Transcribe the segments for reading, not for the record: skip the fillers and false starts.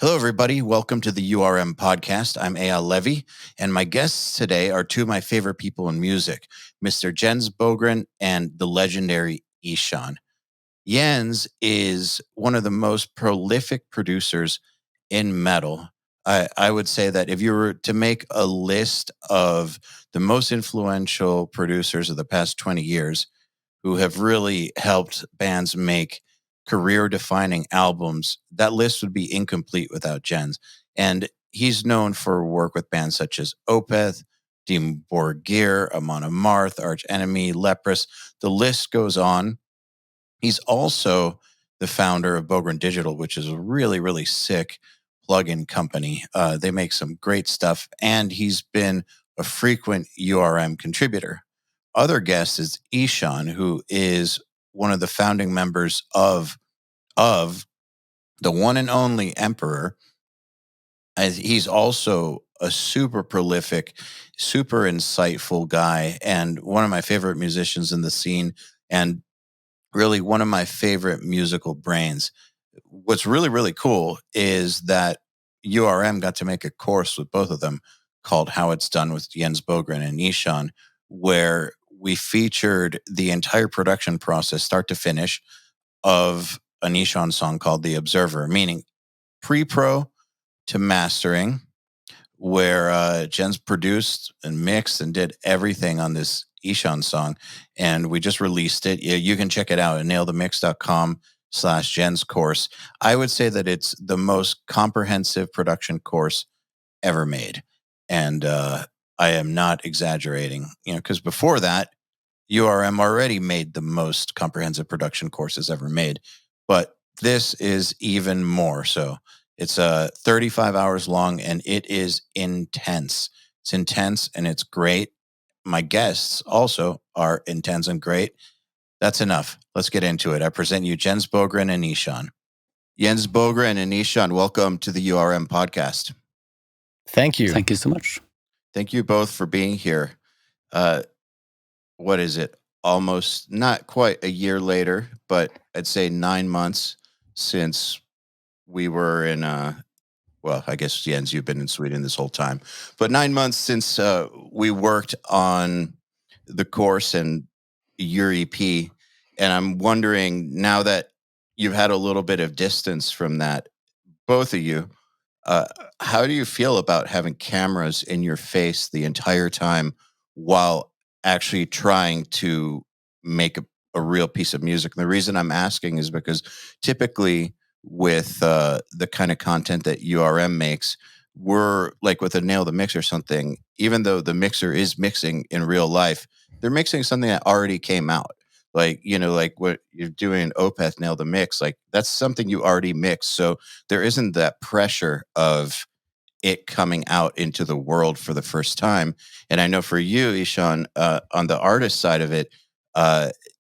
Hello, everybody. Welcome to the URM podcast. I'm Eyal Levi, and my guests today are two of my favorite people in music, Mr. JENS Bogren and the legendary Ishahn. JENS is one of the most prolific producers in metal. I would say that if you were to make a list of the most influential producers of the past 20 years who have really helped bands make career-defining albums, that list would be incomplete without JENS. And he's known for work with bands such as Opeth, Dim Borgir, Amon Amarth, Arch Enemy, Leprous. The list goes on. He's also the founder of Bogren Digital, which is a really, really sick plugin company. They make some great stuff, and he's been a frequent URM contributor. Other guest is Ishahn, who is one of the founding members of the one and only Emperor. As he's also a super prolific, super insightful guy, and one of my favorite musicians in the scene, and really one of my favorite musical brains. What's really, really cool is that URM got to make a course with both of them called How It's Done with JENS Bogren and Ihsahn, where we featured the entire production process, start to finish, of an Ishahn song called The Observer, meaning pre-pro to mastering, where JENS produced and mixed and did everything on this Ishahn song. And we just released it. You can check it out at nailthemix.com/JENS course. I would say that it's the most comprehensive production course ever made. And I am not exaggerating, because before that, URM already made the most comprehensive production courses ever made. But this is even more so. It's 35 hours long, and it is intense. It's intense, and it's great. My guests also are intense and great. That's enough. Let's get into it. I present you JENS Bogren and Ihsahn. JENS Bogren and Ihsahn, welcome to the URM podcast. Thank you. Thank you so much. Thank you both for being here. What is it? Almost, not quite a year later, but I'd say 9 months since we were in, well, I guess, Jens, you've been in Sweden this whole time, but 9 months since we worked on the course and your EP. And I'm wondering, now that you've had a little bit of distance from that, both of you, how do you feel about having cameras in your face the entire time while actually trying to make a real piece of music? And the reason I'm asking is because typically with the kind of content that URM makes, we're like with a Nail the Mix or something, even though the mixer is mixing in real life, they're mixing something that already came out. Like, like what you're doing Opeth Nail the Mix, like that's something you already mixed. So there isn't that pressure of it coming out into the world for the first time. And I know for you, Ishahn, on the artist side of it,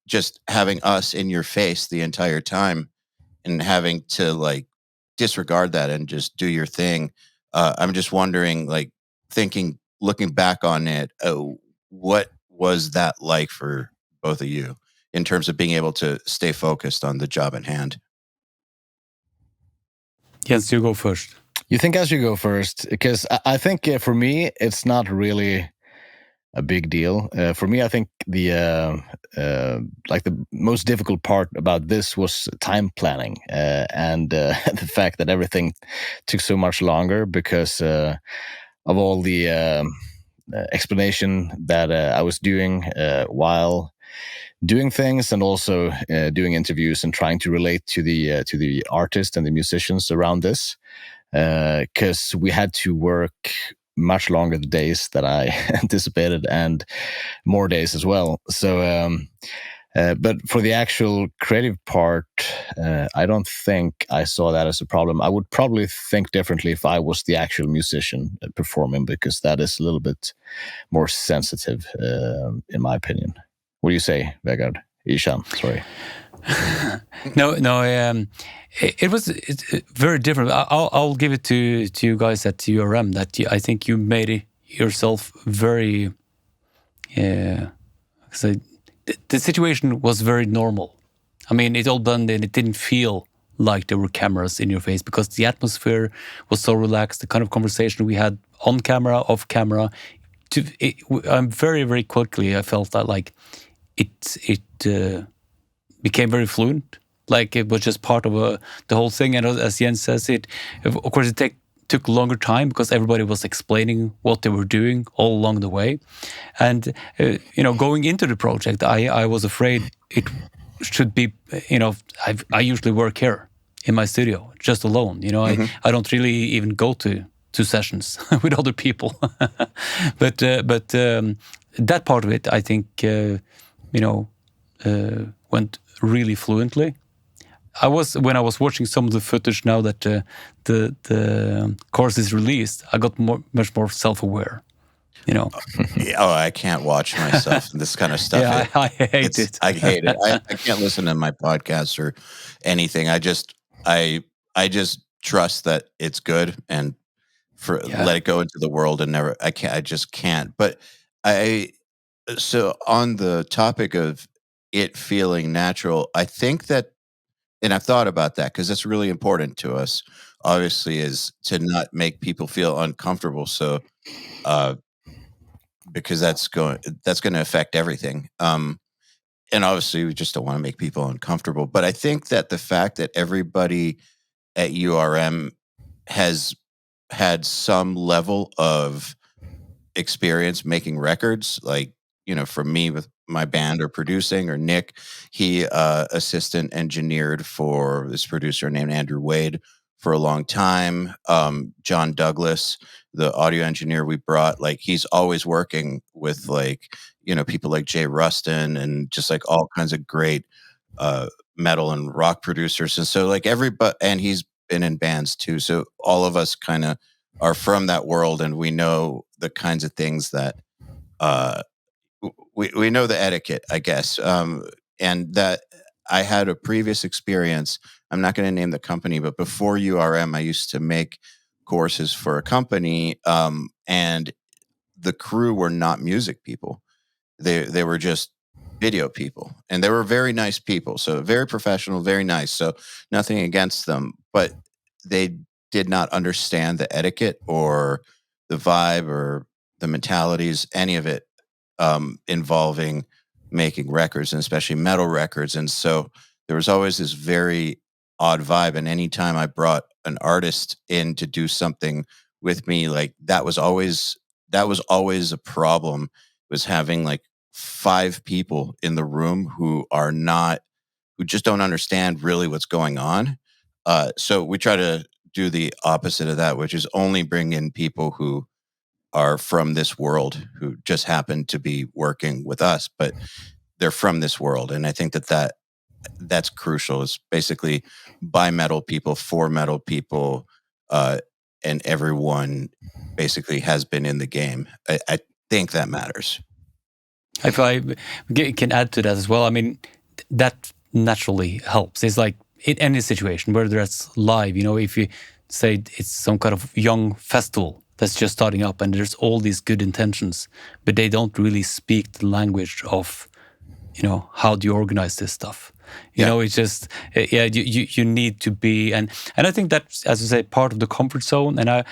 just having us in your face the entire time and having to like disregard that and just do your thing. I'm just wondering, like looking back on it, what was that like for both of you in terms of being able to stay focused on the job at hand? Jens, you go first. You think I should go first? Because I think for me, it's not really a big deal. For me, I think the most difficult part about this was time planning and the fact that everything took so much longer because of all the explanation that I was doing while doing things, and also doing interviews and trying to relate to the artists and the musicians around this, because we had to work much longer the days that I anticipated and more days as well. So, but for the actual creative part, I don't think I saw that as a problem. I would probably think differently if I was the actual musician performing, because that is a little bit more sensitive, in my opinion. What do you say, Vegard? Ishahn, sorry. It was very different. I'll give it to you guys at URM that I think you made it yourself very. The situation was very normal. I mean, it all done and it didn't feel like there were cameras in your face, because the atmosphere was so relaxed. The kind of conversation we had on camera, off camera, I'm very, very quickly, I felt that like it became very fluent. Like it was just part of the whole thing. And as Jens says, of course, it took longer time because everybody was explaining what they were doing all along the way. And, going into the project, I was afraid it should be, I usually work here in my studio, just alone. I don't really even go to sessions with other people. but that part of it, I think, went really fluently. When I was watching some of the footage now that the course is released, I got much more self-aware. I can't watch myself this kind of stuff. Yeah, I hate it. I hate it. I can't listen to my podcasts or anything. I just trust that it's good and let it go into the world and never. I just can't. But so on the topic of it feeling natural, I think that, and I've thought about that because it's really important to us, obviously, is to not make people feel uncomfortable. So, because that's going to affect everything. And obviously, we just don't want to make people uncomfortable. But I think that the fact that everybody at URM has had some level of experience making records, like, for me with my band or producing, or Nick, he assistant engineered for this producer named Andrew Wade for a long time. John Douglas, the audio engineer we brought, like he's always working with people like Jay Rustin and just like all kinds of great metal and rock producers. And so like everybody, and he's been in bands too. So all of us kind of are from that world, and we know the kinds of things that we know the etiquette, I guess. And that I had a previous experience. I'm not going to name the company, but before URM, I used to make courses for a company, and the crew were not music people. They were just video people, and they were very nice people. So very professional, very nice. So nothing against them, but they did not understand the etiquette or the vibe or the mentalities, any of it, involving making records, and especially metal records. And so there was always this very odd vibe. And anytime I brought an artist in to do something with me, like that was always a problem, was having like 5 people in the room who just don't understand really what's going on. So we try to do the opposite of that, which is only bring in people who are from this world, who just happen to be working with us, but they're from this world. And I think that's crucial. It's basically by metal people, for metal people, and everyone basically has been in the game. I think that matters. If I can add to that as well, I mean, that naturally helps. It's like in any situation, whether that's live, if you say it's some kind of young festival that's just starting up and there's all these good intentions, but they don't really speak the language of, how do you organize this stuff? It's just, you need to be, and I think that's, as I say, part of the comfort zone. And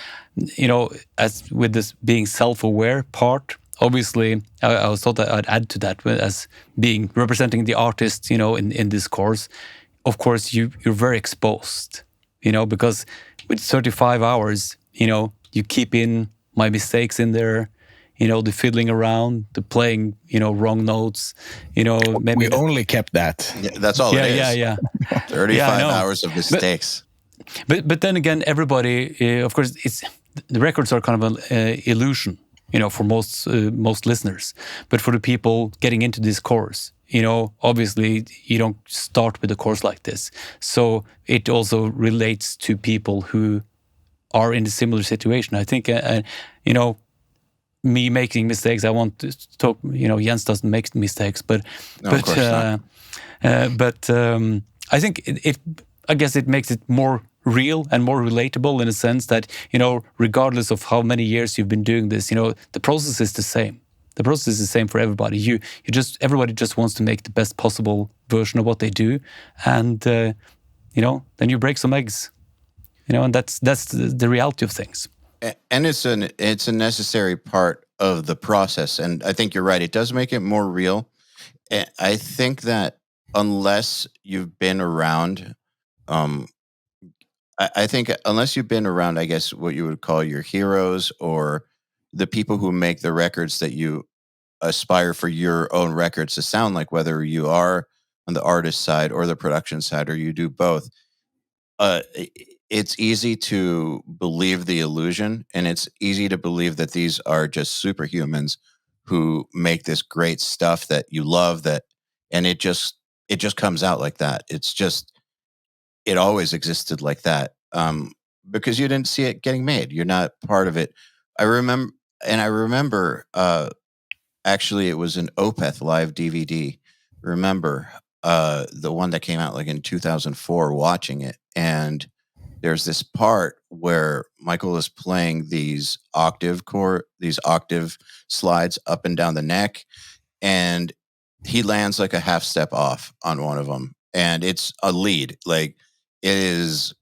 as with this being self-aware part, obviously, I was thought that I'd add to that as being representing the artist, in this course. Of course, you're very exposed, because with 35 hours, you keep in my mistakes in there, the fiddling around, the playing, wrong notes, maybe we only kept that. Yeah, that's all it is. Yeah. 35 hours of mistakes. But then again, everybody, of course, the records are kind of an illusion, for most listeners. But for the people getting into this course, obviously you don't start with a course like this. So it also relates to people who are in a similar situation. I think, me making mistakes, I want to talk, Jens doesn't make mistakes, but I think I guess it makes it more real and more relatable in a sense that, regardless of how many years you've been doing this, the process is the same. The process is the same for everybody. Everybody just wants to make the best possible version of what they do. And then you break some eggs, and that's the reality of things. And it's a necessary part of the process. And I think you're right. It does make it more real. And I think that unless you've been around, I think unless you've been around, I guess what you would call your heroes or the people who make the records that you aspire for your own records to sound like, whether you are on the artist side or the production side, or you do both, it's easy to believe the illusion, and it's easy to believe that these are just superhumans who make this great stuff that you love, and it just comes out like that. It always existed like that, because you didn't see it getting made. You're not part of it. I remember actually it was an Opeth live DVD. Remember the one that came out like in 2004, watching it, and there's this part where Michael is playing these octave slides up and down the neck, and he lands like a half step off on one of them, and it's a lead. Like it is,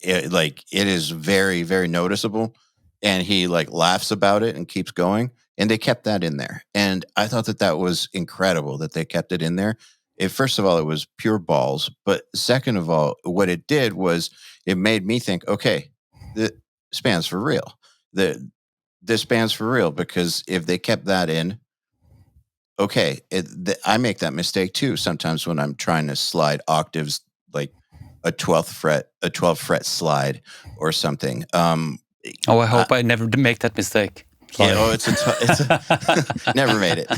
it is very, very noticeable, and he like laughs about it and keeps going, and they kept that in there, and I thought that was incredible that they kept it in there. First of all, it was pure balls, but second of all, what it did was it made me think, okay, this band's for real. This band's for real, because if they kept that in, okay, I make that mistake too sometimes when I'm trying to slide octaves, like a 12th fret slide or something. I hope I never make that mistake. Yeah, never made it.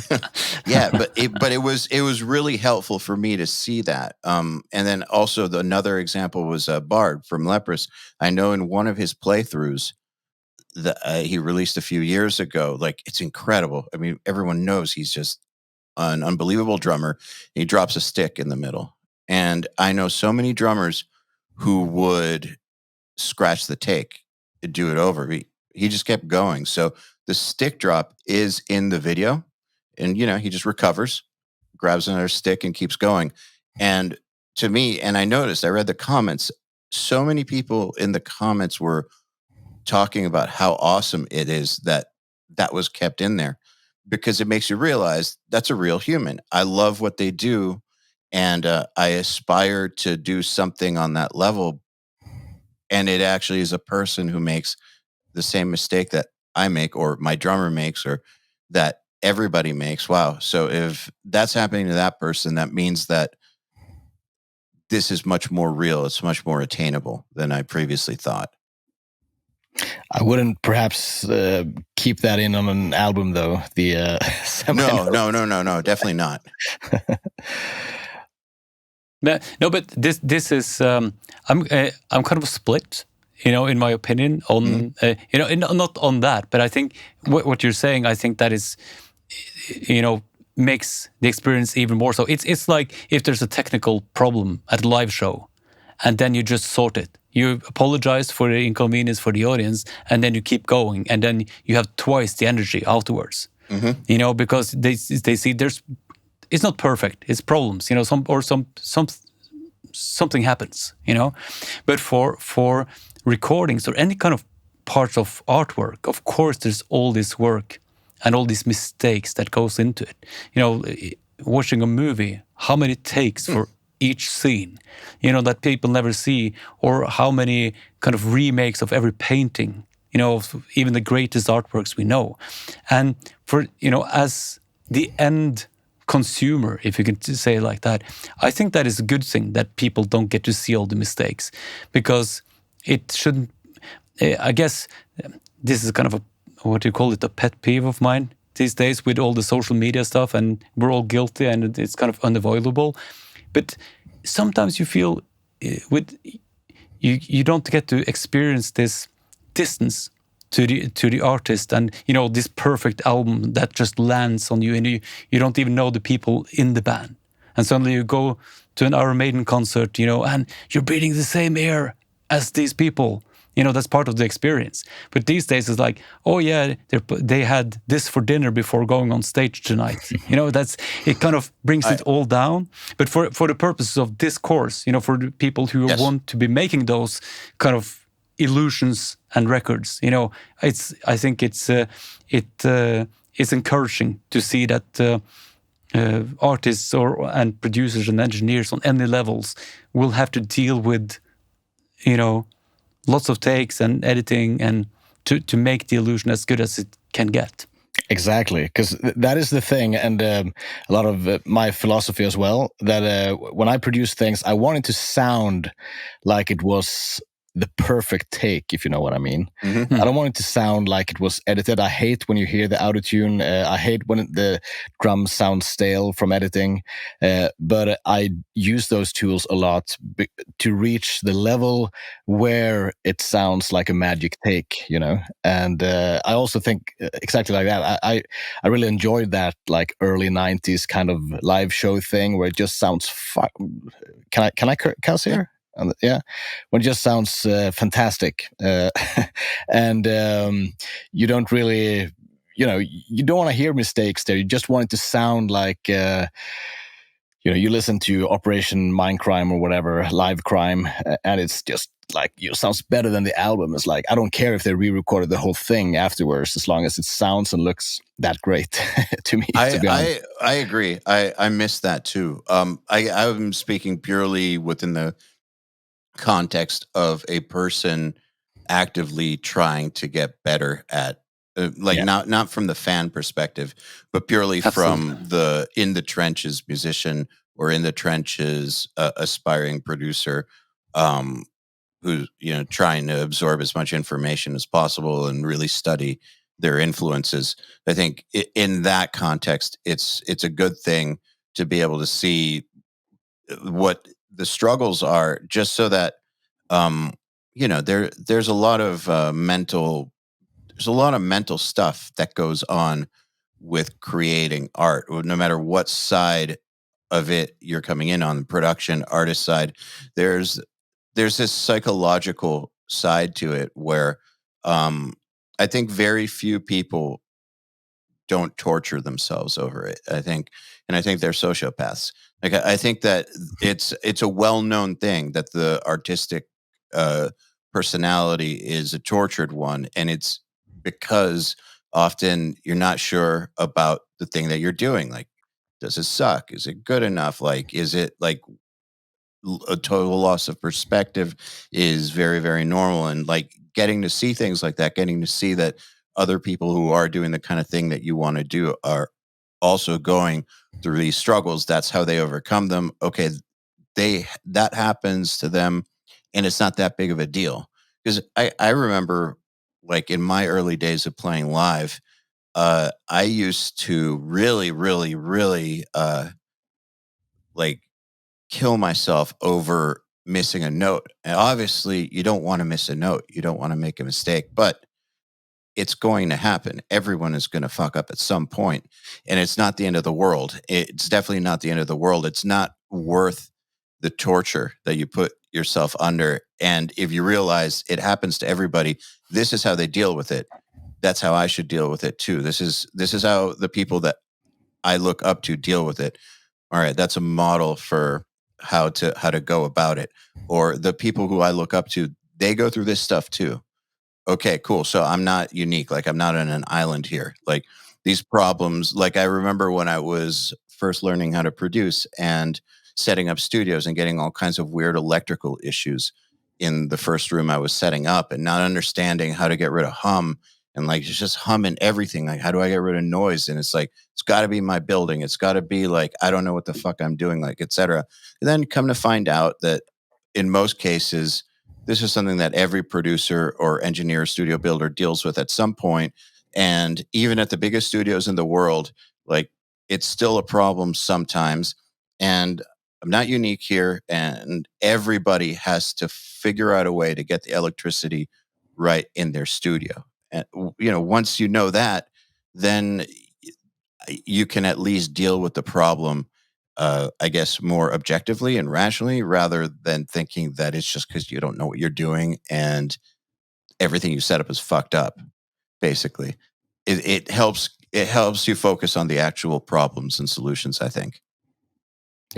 Yeah, but it was really helpful for me to see that. And then also another example was Bard from Leprous. I know in one of his playthroughs that he released a few years ago, like it's incredible. I mean, everyone knows he's just an unbelievable drummer. He drops a stick in the middle, and I know so many drummers who would scratch the take, do it over. He just kept going. So the stick drop is in the video, and he just recovers, grabs another stick, and keeps going. And to me, and I read the comments, so many people in the comments were talking about how awesome it is that was kept in there, because it makes you realize that's a real human. I love what they do, and I aspire to do something on that level. And it actually is a person who makes the same mistake that I make, or my drummer makes, or that everybody makes. Wow. So if that's happening to that person, that means that this is much more real. It's much more attainable than I previously thought. I wouldn't perhaps keep that in on an album, though. The No, definitely not. No, but this is I'm kind of split, in my opinion on not on that, but I think what you're saying, I think that is, makes the experience even more so. It's like if there's a technical problem at a live show, and then you just sort it. You apologize for the inconvenience for the audience, and then you keep going, and then you have twice the energy afterwards. Mm-hmm. Because they see it's not perfect. It's problems, something happens, But for recordings or any kind of parts of artwork, of course, there's all this work and all these mistakes that goes into it. Watching a movie, how many takes for each scene, that people never see, or how many kind of remakes of every painting, of even the greatest artworks we know. And for, as the end consumer, if you can say it like that, I think that is a good thing that people don't get to see all the mistakes, because it shouldn't, I guess this is kind of a pet peeve of mine these days with all the social media stuff, and we're all guilty and it's kind of unavoidable. But sometimes you feel you don't get to experience this distance to the artist, and this perfect album that just lands on you, and you don't even know the people in the band, and suddenly you go to an Iron Maiden concert, and you're breathing the same air as these people, That's part of the experience. But these days it's like, oh yeah, they had this for dinner before going on stage tonight. It kind of brings it all down. But for the purposes of this course, for the people who want to be making those kind of illusions and records, I think it's encouraging to see that artists and producers and engineers on any levels will have to deal with, lots of takes and editing and to make the illusion as good as it can get. Exactly, because that is the thing, and a lot of my philosophy as well, that when I produce things, I want it to sound like it was the perfect take, if you know what I mean. Mm-hmm. I don't want it to sound like it was edited. I hate when you hear the autotune. I hate when the drums sound stale from editing. But I use those tools a lot to reach the level where it sounds like a magic take, And I also think exactly like that. I really enjoyed that like early 90s kind of live show thing where it just sounds Can I cuss here? Yeah, when it just sounds fantastic, and you don't really, you don't want to hear mistakes there. You just want it to sound like, you listen to Operation Mindcrime or whatever, Live Crime, and it's just like, sounds better than the album. It's like, I don't care if they re-recorded the whole thing afterwards, as long as it sounds and looks that great to me. To be honest. I agree. I miss that too. I'm speaking purely within the context of a person actively trying to get better at not from the fan perspective, but purely from the in the trenches musician or in the trenches aspiring producer, who's trying to absorb as much information as possible and really study their influences. I think in that context, it's a good thing to be able to see what the struggles are, just so that there's a lot of mental stuff that goes on with creating art, no matter what side of it you're coming in on, the production artist side. There's this psychological side to it where I think very few people don't torture themselves over it. I think they're sociopaths. Like I think that it's a well-known thing that the artistic personality is a tortured one, and it's because often you're not sure about the thing that you're doing. Like, does it suck? Is it good enough? Like, is it like a total loss of perspective is very, very normal. And like getting to see things like that, getting to see that other people who are doing the kind of thing that you want to do are also going through these struggles. That's how they overcome them. Okay, that happens to them, and it's not that big of a deal. Because I remember, like in my early days of playing live, I used to really, really, really like kill myself over missing a note. And obviously, you don't want to miss a note. You don't want to make a mistake, but it's going to happen. Everyone is going to fuck up at some point, and it's not the end of the world. It's definitely not the end of the world. It's not worth the torture that you put yourself under. And if you realize it happens to everybody, this is how they deal with it. That's how I should deal with it too. This is how the people that I look up to deal with it. All right, that's a model for how to go about it. Or the people who I look up to, they go through this stuff too. Okay, cool. So I'm not unique. Like I'm not on an island here. Like these problems, like I remember when I was first learning how to produce and setting up studios and getting all kinds of weird electrical issues in the first room I was setting up, and not understanding how to get rid of hum, and like it's just humming everything. Like, how do I get rid of noise? And it's like, it's got to be my building. It's got to be like, I don't know what the fuck I'm doing, like, etc. And then come to find out that in most cases, this is something that every producer or engineer, studio builder deals with at some point. And even at the biggest studios in the world, like it's still a problem sometimes. And I'm not unique here. And everybody has to figure out a way to get the electricity right in their studio. And, once you know that, then you can at least deal with the problem, I guess, more objectively and rationally, rather than thinking that it's just because you don't know what you're doing and everything you set up is fucked up. Basically, it helps you focus on the actual problems and solutions, I think.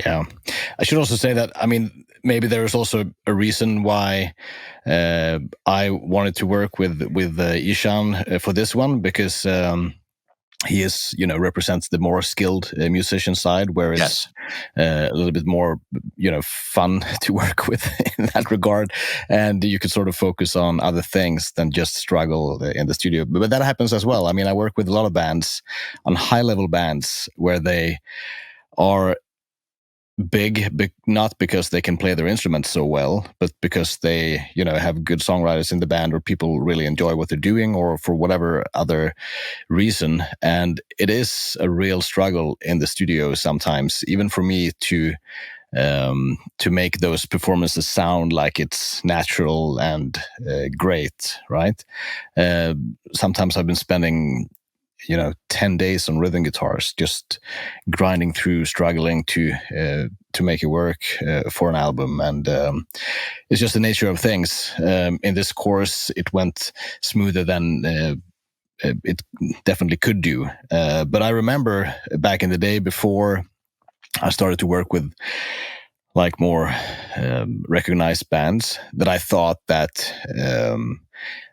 Yeah, I should also say that, I mean, maybe there is also a reason why I wanted to work with Ishahn for this one, because he is, represents the more skilled musician side, where it's a little bit more, fun to work with in that regard, and you could sort of focus on other things than just struggle in the studio. But that happens as well. I mean, I work with a lot of bands, on high-level bands, where they are big, not because they can play their instruments so well, but because they, have good songwriters in the band, or people really enjoy what they're doing, or for whatever other reason. And it is a real struggle in the studio sometimes, even for me, to make those performances sound like it's natural and great, right? Sometimes I've been spending 10 days on rhythm guitars, just grinding through, struggling to make it work for an album. And it's just the nature of things. In this course, it went smoother than it definitely could do. But I remember back in the day, before I started to work with like more recognized bands, that I thought that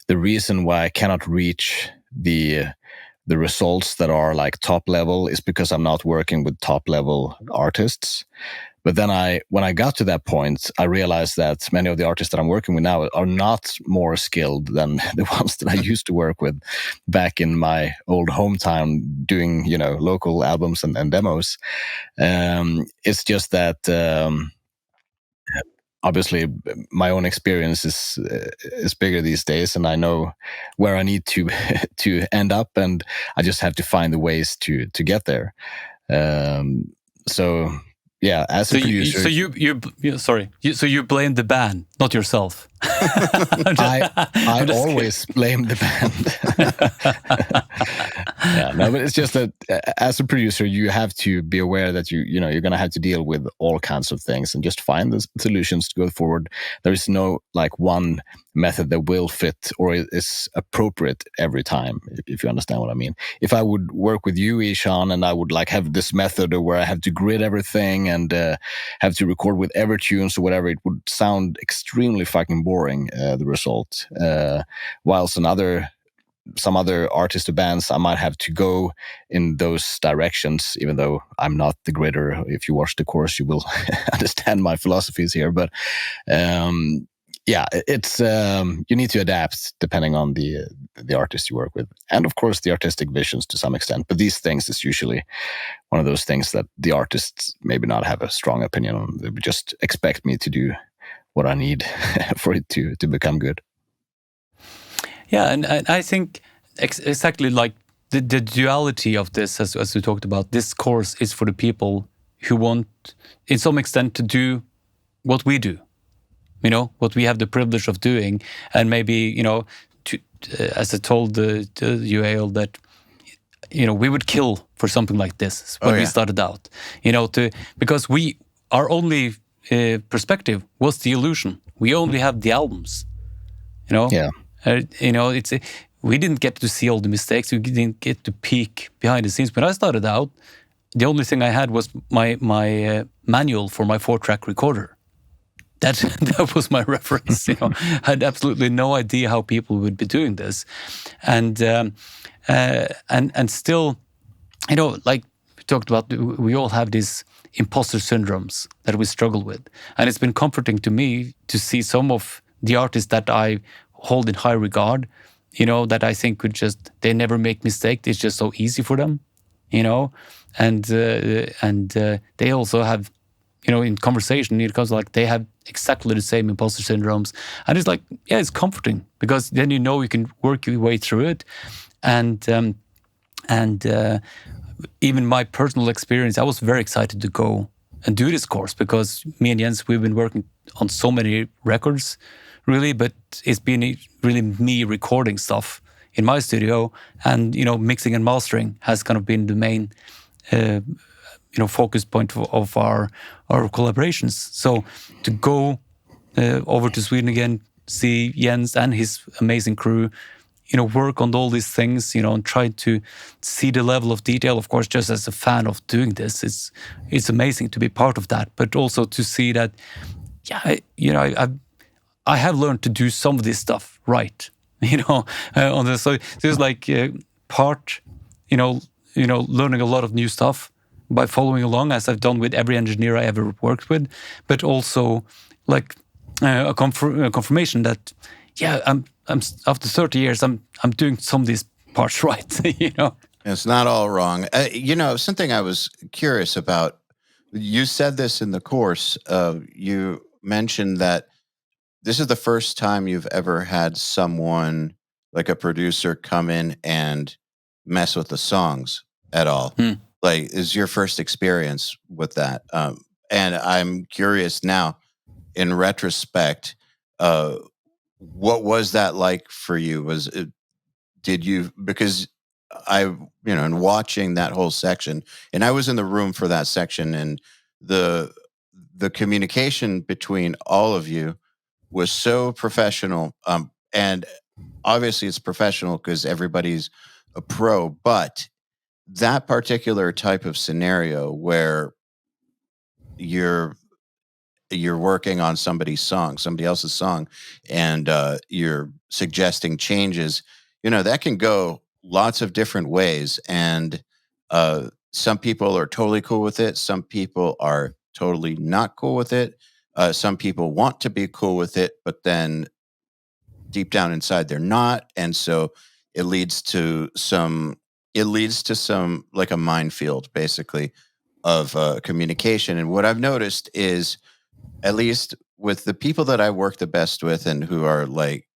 the reason why I cannot reach the results that are like top level is because I'm not working with top level artists. But then when I got to that point, I realized that many of the artists that I'm working with now are not more skilled than the ones that I used to work with back in my old hometown, doing, local albums and demos. It's just that, obviously my own experience is bigger these days, and I know where I need to to end up, and I just have to find the ways to get there. So yeah, as a producer, so you blame the band, not yourself. I always blame the band. Yeah, no, but it's just that as a producer, you have to be aware that you're going to have to deal with all kinds of things, and just find the solutions to go forward. There is no like one method that will fit or is appropriate every time, if you understand what I mean. If I would work with you, Ishahn, and I would like have this method where I have to grid everything and have to record with Evertunes or whatever, it would sound extremely fucking boring, the result. While some other artists or bands, I might have to go in those directions, even though I'm not the gridder. If you watch the course, you will understand my philosophies here. But yeah, it's you need to adapt depending on the artist you work with, and of course the artistic visions to some extent. But these things is usually one of those things that the artists maybe not have a strong opinion on. They would just expect me to do what I need for it to become good. Yeah, and I think exactly like the duality of this, as we talked about, this course is for the people who want, in some extent, to do what we do. What we have the privilege of doing, and maybe, as I told you, Eyal, that, we would kill for something like this when we started out, because our only perspective was the illusion. We only have the albums, Yeah. We didn't get to see all the mistakes. We didn't get to peek behind the scenes. When I started out, the only thing I had was my manual for my 4-track recorder. That was my reference. I had absolutely no idea how people would be doing this, and still, like we talked about, we all have these imposter syndromes that we struggle with, and it's been comforting to me to see some of the artists that I hold in high regard, that I think they never make mistakes. It's just so easy for them, and they also have, in conversation, it comes like they have exactly the same imposter syndromes, and it's like, yeah, it's comforting, because then you can work your way through it, and even my personal experience, I was very excited to go and do this course, because me and Jens, we've been working on so many records, really, but it's been really me recording stuff in my studio, and mixing and mastering has kind of been the main focus point of our collaborations. So to go over to Sweden again, see Jens and his amazing crew, work on all these things, and try to see the level of detail. Of course, just as a fan of doing this, it's amazing to be part of that. But also to see that, I have learned to do some of this stuff right. On this, so there's like part, learning a lot of new stuff by following along, as I've done with every engineer I ever worked with, but also like a confirmation that, I'm after 30 years, I'm doing some of these parts right. It's not all wrong. Something I was curious about. You said this in the course. You mentioned that this is the first time you've ever had someone like a producer come in and mess with the songs at all. Like, is your first experience with that? And I'm curious now, in retrospect, what was that like for you? Because in watching that whole section, and I was in the room for that section, and the communication between all of you was so professional. And obviously it's professional because everybody's a pro, but that particular type of scenario where you're working on somebody else's song, and you're suggesting changes, that can go lots of different ways. And some people are totally cool with it. Some people are totally not cool with it. Some people want to be cool with it, but then deep down inside they're not. And so it leads to some like a minefield, basically, of communication. And what I've noticed is, at least with the people that I work the best with, and who are like,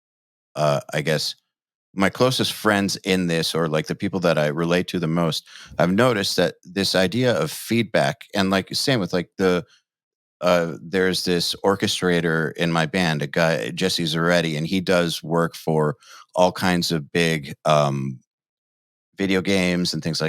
I guess, my closest friends in this, or like the people that I relate to the most, I've noticed that this idea of feedback, and like same with like there's this orchestrator in my band, a guy, Jesse Zaretti, and he does work for all kinds of big video games and things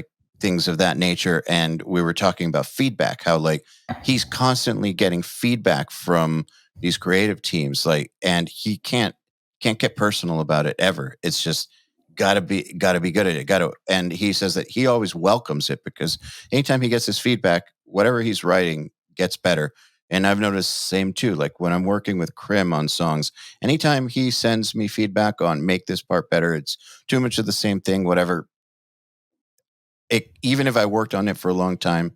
of that nature. And we were talking about feedback, how like he's constantly getting feedback from these creative teams, like, and he can't get personal about it ever. It's just gotta be good at it. And he says that he always welcomes it, because anytime he gets his feedback, whatever he's writing gets better. And I've noticed the same too. Like when I'm working with Krim on songs, anytime he sends me feedback on make this part better, it's too much of the same thing, whatever. Even if I worked on it for a long time,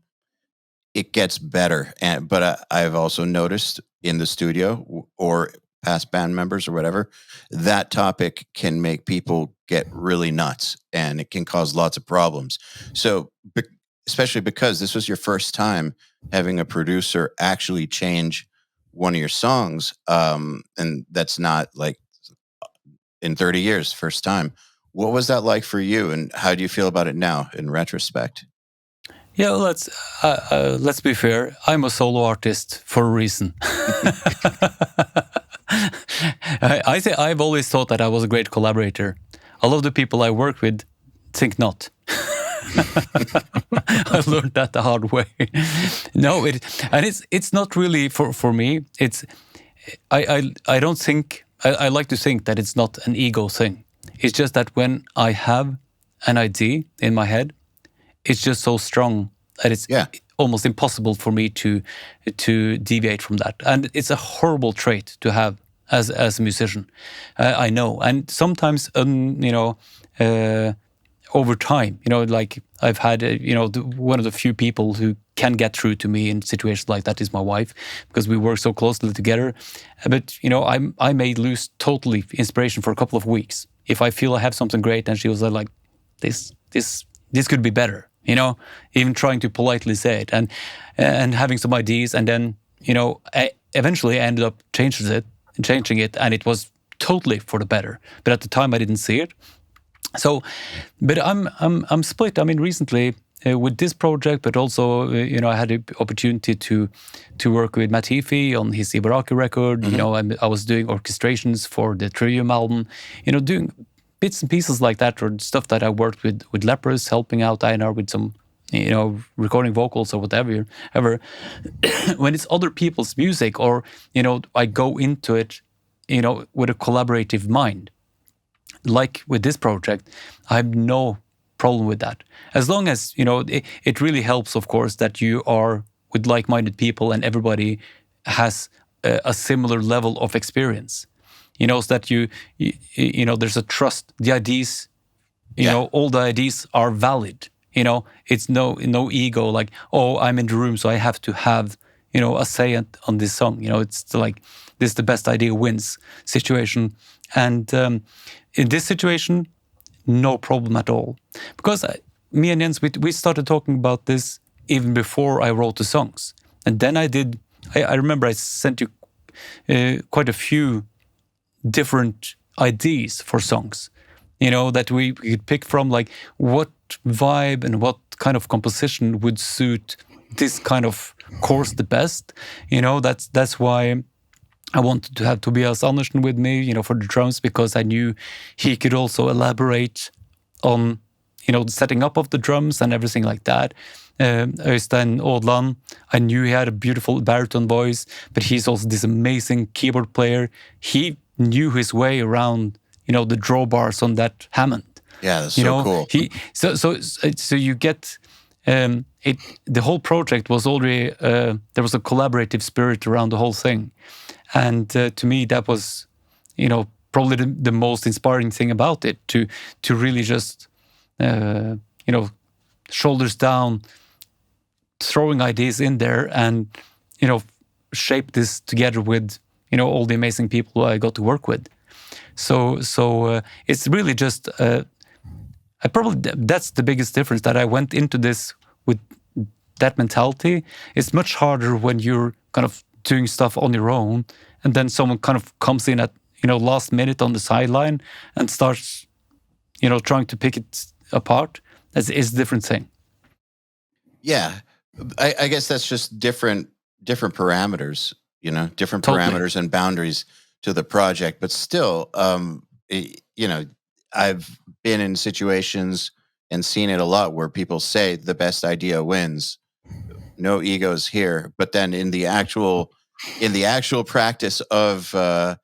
it gets better. But I've also noticed in the studio, or past band members or whatever, that topic can make people get really nuts, and it can cause lots of problems. So, especially because this was your first time having a producer actually change one of your songs, and that's not like in 30 years, first time. What was that like for you, and how do you feel about it now in retrospect? Yeah, let's be fair. I'm a solo artist for a reason. I say I've always thought that I was a great collaborator. A lot of the people I work with think not. I learned that the hard way. No, it's not really for me. I don't think I like to think that it's not an ego thing. It's just that when I have an idea in my head, it's just so strong that it's almost impossible for me to deviate from that. And it's a horrible trait to have as a musician. I know. And sometimes, over time, like I've had, one of the few people who can get through to me in situations like that is my wife, because we work so closely together. But, I may lose totally inspiration for a couple of weeks. If I feel I have something great, and she was like, this could be better, even trying to politely say it, and having some ideas. And then, I eventually ended up changing it, and it was totally for the better. But at the time I didn't see it. So, but I'm split. I mean, recently with this project, but also, I had the opportunity to work with Matt Heafy on his Ibaraki record. Mm-hmm. I was doing orchestrations for the Trivium album, doing bits and pieces like that, or stuff that I worked with Lepers, helping out Einar with some, recording vocals or whatever. When it's other people's music, or, I go into it with a collaborative mind. Like with this project, I have no problem with that. As long as, it really helps, of course, that you are with like-minded people and everybody has a similar level of experience. So that there's a trust. The ideas, all the ideas are valid. It's no ego like, oh, I'm in the room, so I have to have, a say on this song. It's like, this the best idea wins situation. And in this situation, no problem at all. Because me and Jens, we started talking about this even before I wrote the songs. And then I remember I sent you quite a few different ideas for songs, that we could pick from, like what vibe and what kind of composition would suit this kind of course the best. That's why I wanted to have Tobias Andersen with me, for the drums, because I knew he could also elaborate on, the setting up of the drums and everything like that. Øystein Odland, I knew he had a beautiful baritone voice, but he's also this amazing keyboard player. He knew his way around, the drawbars on that Hammond. Yeah, that's so cool. So you get it. The whole project was already there was a collaborative spirit around the whole thing, and to me that was, probably the most inspiring thing about it. To really just shoulders down, throwing ideas in there, and shape this together with all the amazing people who I got to work with. So it's really just that's the biggest difference, that I went into this with that mentality. It's much harder when you're kind of doing stuff on your own, and then someone kind of comes in at last minute on the sideline and starts trying to pick it apart. It's a different thing. Yeah, I guess that's just different parameters, different Totally. parameters and boundaries to the project. But still, I've been in situations and seen it a lot where people say the best idea wins. No egos here. But then in the actual practice of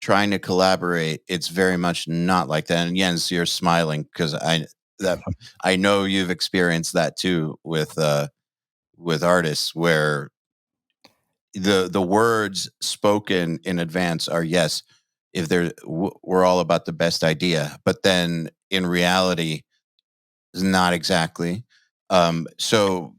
trying to collaborate, it's very much not like that. And Jens, you're smiling because I know you've experienced that too with artists, where the words spoken in advance are, yes, if we're all about the best idea, but then in reality is not exactly. So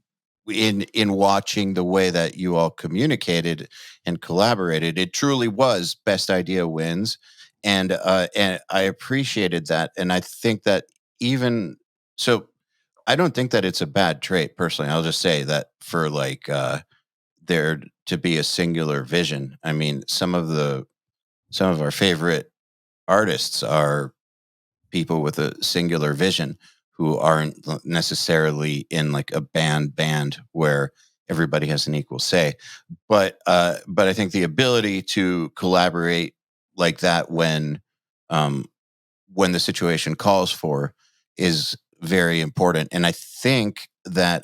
in watching the way that you all communicated and collaborated, it truly was best idea wins. And I appreciated that. And I think that even so, I don't think that it's a bad trait personally. I'll just say that for like there to be a singular vision. I mean, some of our favorite artists are people with a singular vision who aren't necessarily in like a band where everybody has an equal say. But I think the ability to collaborate like that when the situation calls for is very important. And I think that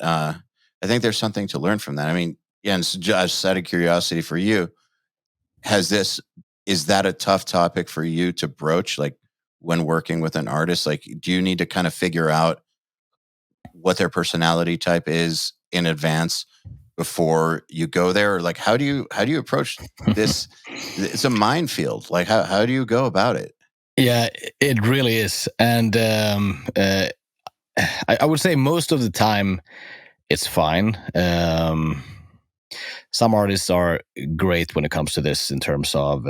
there's something to learn from that. I mean, Jens, just out of curiosity for you, is that a tough topic for you to broach, like when working with an artist? Like, do you need to kind of figure out what their personality type is in advance before you go there? Or like, how do you approach this? It's a minefield. Like, how do you go about it? Yeah, it really is. And I would say most of the time it's fine. Some artists are great when it comes to this in terms of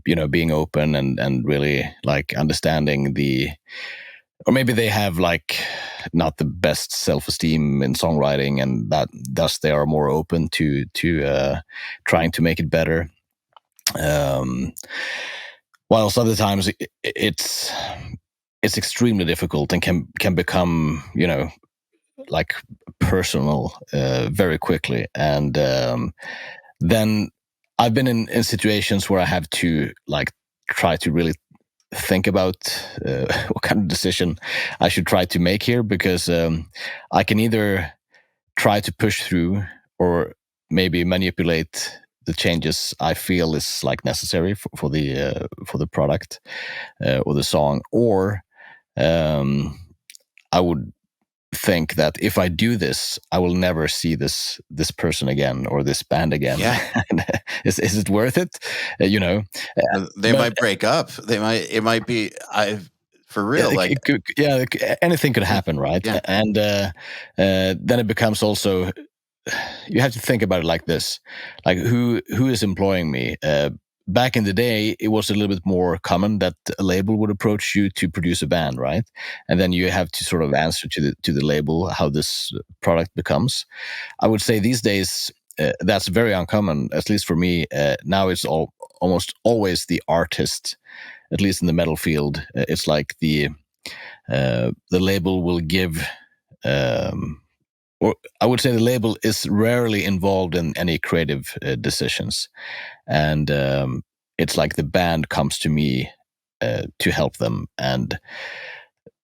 being open and really like understanding or maybe they have like not the best self-esteem in songwriting, and that thus they are more open to trying to make it better. Whilst other times it's extremely difficult and can become like personal very quickly. And then I've been in situations where I have to like try to really think about what kind of decision I should try to make here, because I can either try to push through or maybe manipulate the changes I feel is like necessary for the product or the song, or I would think that if I do this, I will never see this person again or this band again. Yeah. Is it worth it? They might break up. It might be for real. Anything could happen, right? Yeah. And then it becomes also, you have to think about it like this: like who is employing me? Back in the day, it was a little bit more common that a label would approach you to produce a band, right? And then you have to sort of answer to the label how this product becomes. I would say these days that's very uncommon, at least for me. Now it's almost always the artist, at least in the metal field. It's like the label will give. Or I would say the label is rarely involved in any creative decisions, and it's like the band comes to me to help them, and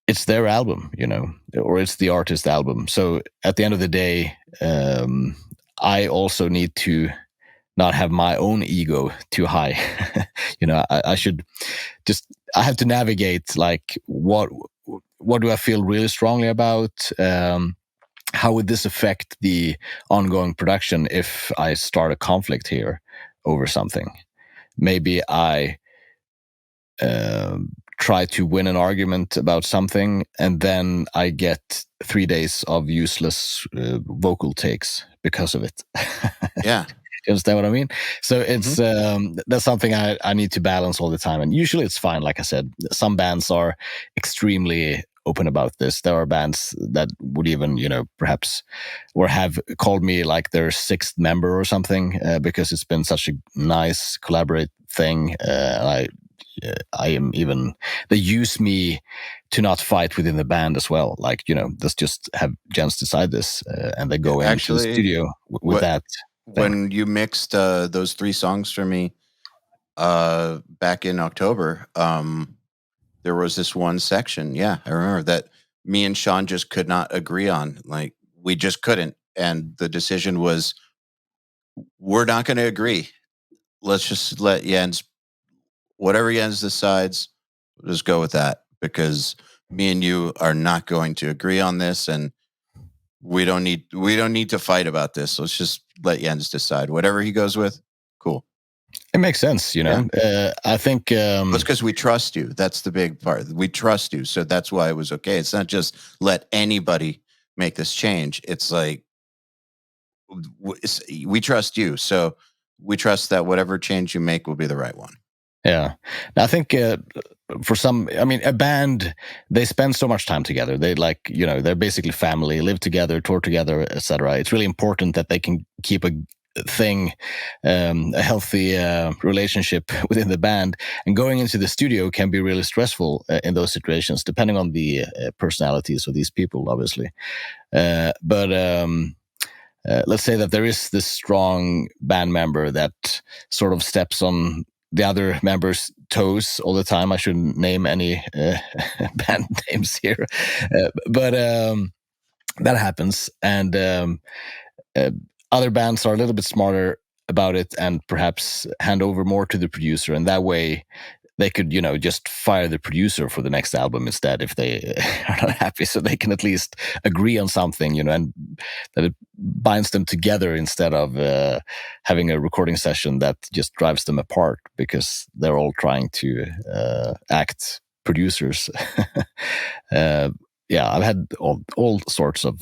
it's their album, or it's the artist's album. So at the end of the day, I also need to not have my own ego too high. I should just, I have to navigate like what do I feel really strongly about. How would this affect the ongoing production if I start a conflict here over something? Maybe I try to win an argument about something, and then I get 3 days of useless vocal takes because of it. Yeah. You understand what I mean? So it's that's something I need to balance all the time. And usually it's fine. Like I said, some bands are extremely open about this. There are bands that would even, perhaps, or have called me like their sixth member or something because it's been such a nice collaborate thing. I am even, they use me to not fight within the band as well. Like, let's just have JENS decide this, and they go into the studio with that. When you mixed those 3 songs for me back in October, there was this one section. Yeah, I remember that me and Sean just could not agree on. Like, we just couldn't. And the decision was, we're not going to agree. Let's just let JENS, whatever JENS decides, we'll just go with that, because me and you are not going to agree on this, and we don't need to fight about this. Let's just let JENS decide. Whatever he goes with, cool. It makes sense, I think that's because we trust you. That's the big part. We trust you, so that's why it was okay. It's not just let anybody make this change. It's like we trust you, so we trust that whatever change you make will be the right one. Yeah, I think for some, a band, they spend so much time together. They they're basically family, live together, tour together, etc. It's really important that they can keep a healthy relationship within the band. And going into the studio can be really stressful in those situations, depending on the personalities of these people, obviously. But let's say that there is this strong band member that sort of steps on the other members' toes all the time. I shouldn't name any band names here, but that happens. And other bands are a little bit smarter about it and perhaps hand over more to the producer. And that way they could, just fire the producer for the next album instead if they are not happy. So they can at least agree on something, and that it binds them together instead of having a recording session that just drives them apart because they're all trying to act producers. I've had all sorts of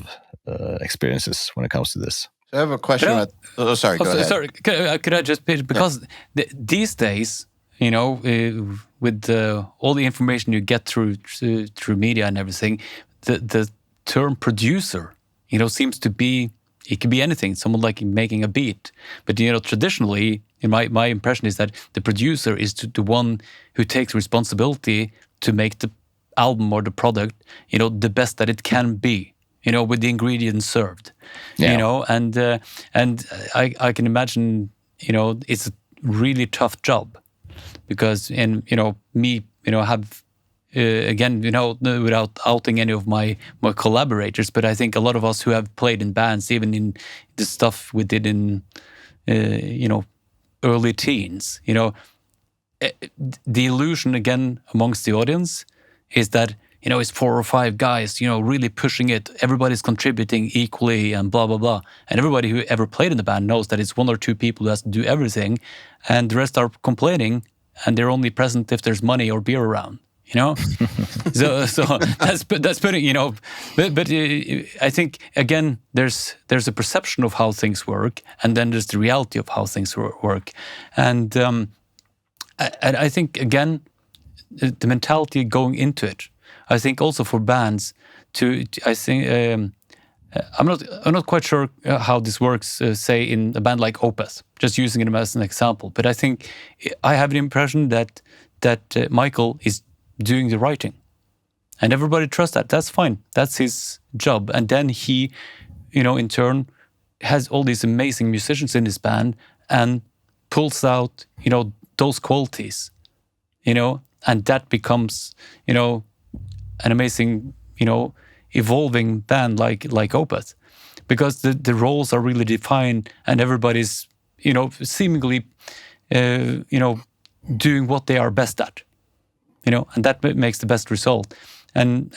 experiences when it comes to this. So I have a question about... Oh, sorry, go ahead. Sorry, could I just pitch? Because these days, with all the information you get through media and everything, the term producer, seems to be, it could be anything, someone like making a beat. But, traditionally, in my impression is that the producer is the one who takes responsibility to make the album or the product, the best that it can be, with the ingredients served, and I can imagine, it's a really tough job. Because, me, have, again, without outing any of my collaborators, but I think a lot of us who have played in bands, even in the stuff we did in, early teens. The illusion again amongst the audience is that it's 4 or 5 guys really pushing it, everybody's contributing equally and blah blah blah, and everybody who ever played in the band knows that it's 1 or 2 people who has to do everything, and the rest are complaining, and they're only present if there's money or beer around. So that's putting but I think again there's a perception of how things work, and then there's the reality of how things work, and I think again the mentality going into it. I think also for bands I think I'm not quite sure how this works. Say in a band like Opeth, just using it as an example. But I think I have the impression that Michael is doing the writing, and everybody trusts that. That's fine. That's his job. And then he, in turn, has all these amazing musicians in his band and pulls out, those qualities, and that becomes, an amazing, evolving band like Opeth, because the roles are really defined, and everybody's, seemingly, doing what they are best at. And that makes the best result. And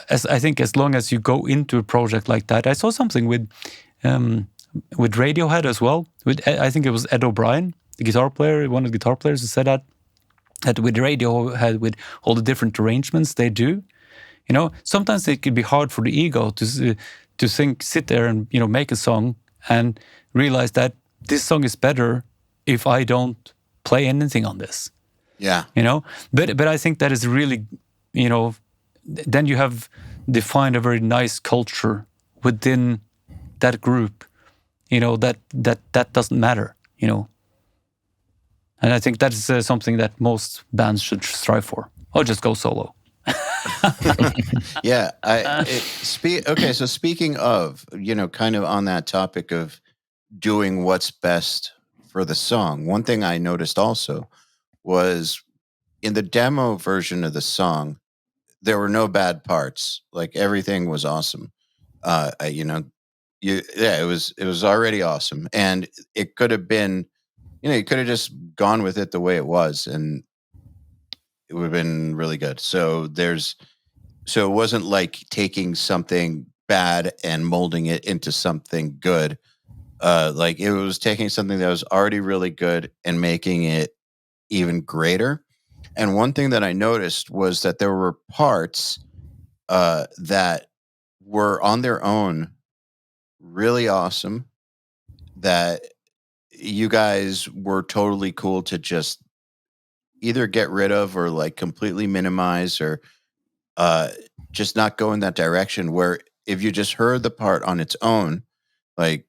as I think, as long as you go into a project like that, I saw something with Radiohead as well. I think it was Ed O'Brien, the guitar player, one of the guitar players, who said that with Radiohead, with all the different arrangements they do, sometimes it could be hard for the ego to sit there and make a song and realize that this song is better if I don't play anything on this. Yeah. But I think that is really, then you have defined a very nice culture within that group, that doesn't matter, And I think that's something that most bands should strive for, or just go solo. Yeah. Okay. So speaking of, kind of on that topic of doing what's best for the song, one thing I noticed also was in the demo version of the song, there were no bad parts. Like everything was awesome. It was already awesome, and it could have been, you could have just gone with it the way it was, and it would have been really good. So it wasn't like taking something bad and molding it into something good. Like it was taking something that was already really good and making it even greater. And one thing that I noticed was that there were parts that were on their own really awesome, that you guys were totally cool to just either get rid of or like completely minimize, or just not go in that direction, where if you just heard the part on its own, like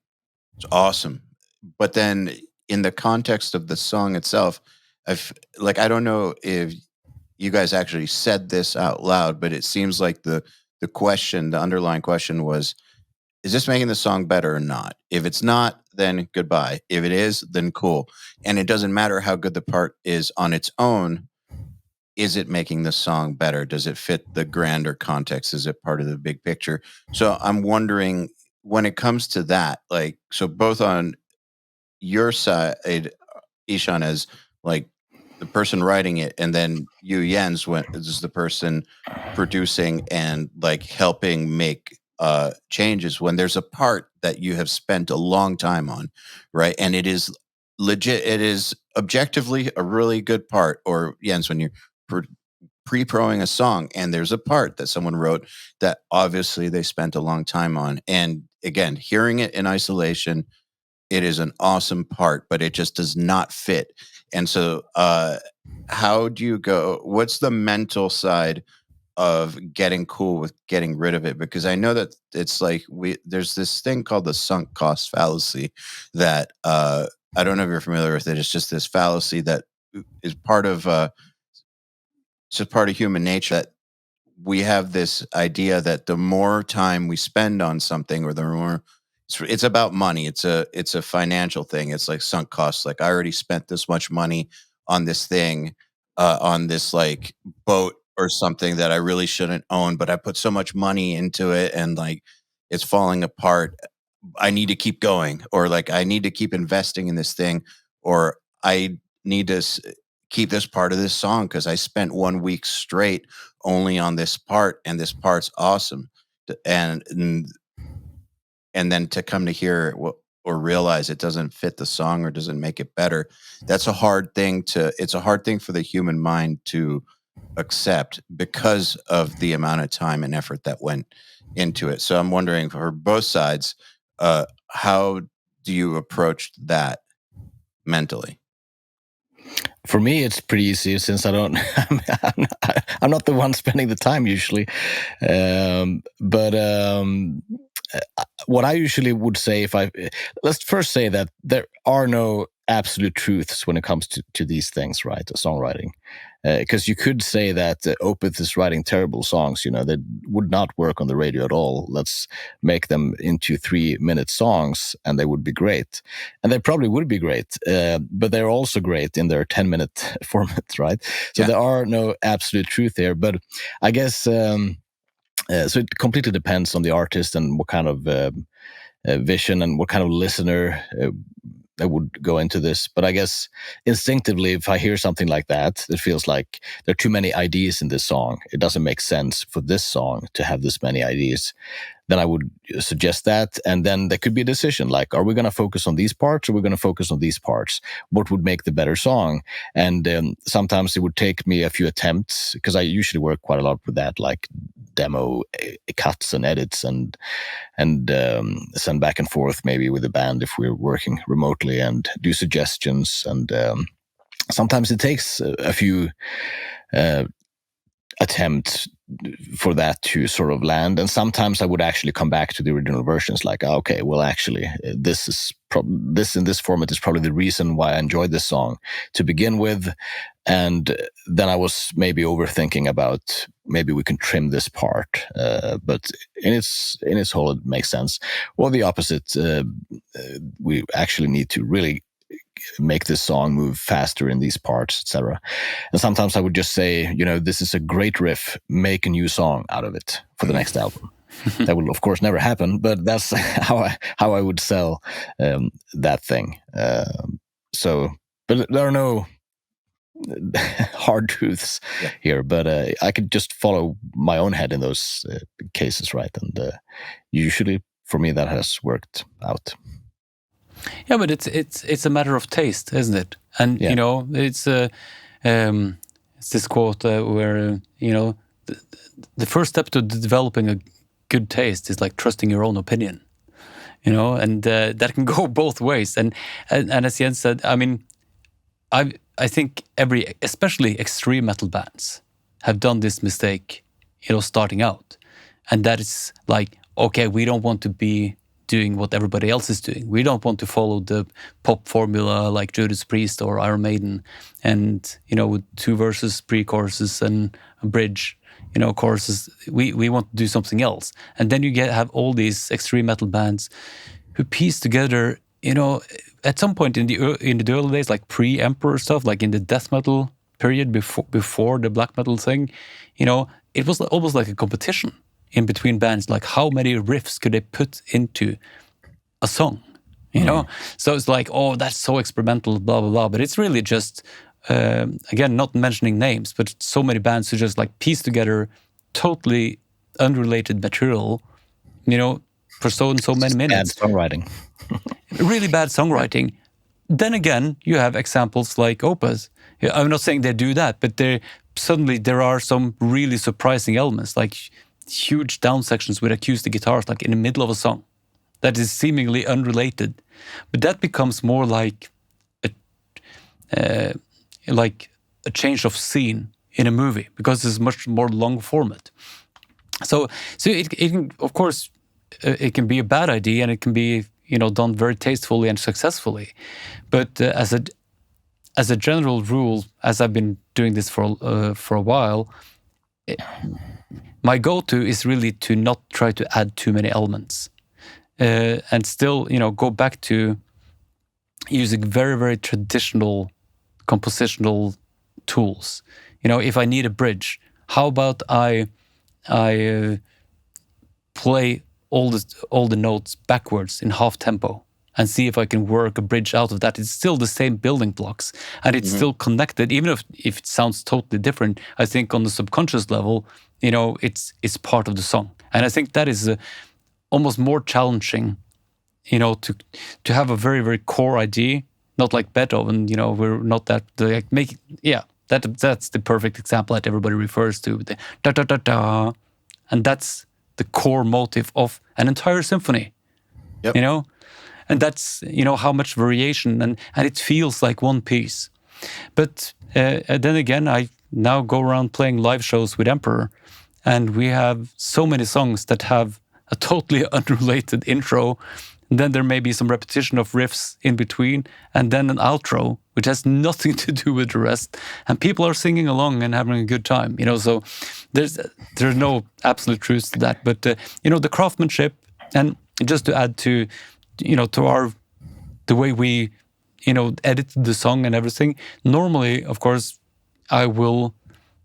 it's awesome. But then in the context of the song itself, I don't know if you guys actually said this out loud, but it seems like the underlying question was, is this making the song better or not? If it's not, then goodbye. If it is, then cool. And it doesn't matter how good the part is on its own. Is it making the song better? Does it fit the grander context? Is it part of the big picture? So I'm wondering, when it comes to that, like, so both on your side, Ishahn, as like the person writing it, and then you, Jens, is the person producing and like helping make changes, when there's a part that you have spent a long time on, right? And it is legit, it is objectively a really good part. Or Jens, when you're pre-proing a song and there's a part that someone wrote that obviously they spent a long time on, and again, hearing it in isolation, it is an awesome part, but it just does not fit. And so how do you go, what's the mental side of getting cool with getting rid of it? Because I know that it's like there's this thing called the sunk cost fallacy that I don't know if you're familiar with it. It's just this fallacy that is part of it's just part of human nature, that we have this idea that the more time we spend on something, or the more it's about money. It's a financial thing. It's like sunk costs. Like, I already spent this much money on this thing, on this like boat or something that I really shouldn't own, but I put so much money into it, and like it's falling apart. I need to keep going, or like I need to keep investing in this thing, or I need to keep this part of this song because I spent 1 week straight only on this part, and this part's awesome. And then to come to hear or realize it doesn't fit the song or doesn't make it better, it's a hard thing for the human mind to accept because of the amount of time and effort that went into it. So I'm wondering, for both sides, how do you approach that mentally? For me, it's pretty easy since I don't. I'm not the one spending the time usually, but what I usually would say, let's first say that there are no absolute truths when it comes to these things, right? Songwriting, because you could say that Opeth is writing terrible songs, that would not work on the radio at all. Let's make them into 3-minute songs, and they would be great, and they probably would be great. But they're also great in their 10-minute format, right? So there are no absolute truth there. But I guess. So it completely depends on the artist and what kind of vision and what kind of listener that would go into this. But I guess instinctively, if I hear something like that, it feels like there are too many ideas in this song. It doesn't make sense for this song to have this many ideas. Then I would suggest that. And then there could be a decision like, are we going to focus on these parts or are we going to focus on these parts? What would make the better song? And sometimes it would take me a few attempts, because I usually work quite a lot with that, like demo cuts and edits and send back and forth maybe with the band if we're working remotely, and do suggestions. And sometimes it takes a few attempts for that to sort of land. And sometimes I would actually come back to the original versions, like, okay, well, actually, this in this format is probably the reason why I enjoyed this song to begin with. And then I was maybe overthinking about maybe we can trim this part, but in its whole, it makes sense. Or the opposite, we actually need to really make this song move faster in these parts, etc. And sometimes I would just say, this is a great riff, make a new song out of it for the next album. That will, of course, never happen, but that's how I would sell that thing. But there are no hard truths here, but I could just follow my own head in those cases, right? And usually, for me, that has worked out. Yeah, but it's a matter of taste, isn't it? And it's this quote where the first step to developing a good taste is like trusting your own opinion, and that can go both ways. And as Jens said, I mean, I think especially extreme metal bands have done this mistake, starting out, and that is like, okay, we don't want to be doing what everybody else is doing. We don't want to follow the pop formula like Judas Priest or Iron Maiden, and with 2 verses, pre-choruses, and a bridge, choruses. We want to do something else, and then you have all these extreme metal bands who piece together. At some point in the early days, like pre-Emperor stuff, like in the death metal period before the black metal thing, it was almost like a competition in between bands, like how many riffs could they put into a song, So it's like, oh, that's so experimental, blah, blah, blah. But it's really just, again, not mentioning names, but so many bands who just like piece together totally unrelated material, for so and so many minutes. Bad songwriting. Really bad songwriting. Then again, you have examples like Opeth. I'm not saying they do that, but suddenly there are some really surprising elements, like huge down sections with acoustic guitars, like in the middle of a song, that is seemingly unrelated, but that becomes more like a change of scene in a movie, because it's much more long format. So it can, of course, it can be a bad idea, and it can be done very tastefully and successfully, but as a general rule, as I've been doing this for a while. My go-to is really to not try to add too many elements, and still, go back to using very, very traditional compositional tools. If I need a bridge, how about I play all the notes backwards in half tempo and see if I can work a bridge out of that. It's still the same building blocks, and it's still connected, even if it sounds totally different. I think on the subconscious level, it's part of the song, and I think that is almost more challenging, to have a very, very core idea, not like Beethoven. We're not that that's the perfect example that everybody refers to, the da da da da, and that's the core motive of an entire symphony. Yep. And that's how much variation, and it feels like one piece. But then again, I now go around playing live shows with Emperor, and we have so many songs that have a totally unrelated intro. And then there may be some repetition of riffs in between, and then an outro, which has nothing to do with the rest. And people are singing along and having a good time, So there's no absolute truth to that. But the craftsmanship, and just to add to, to the way we, edit the song and everything. Normally, of course, I will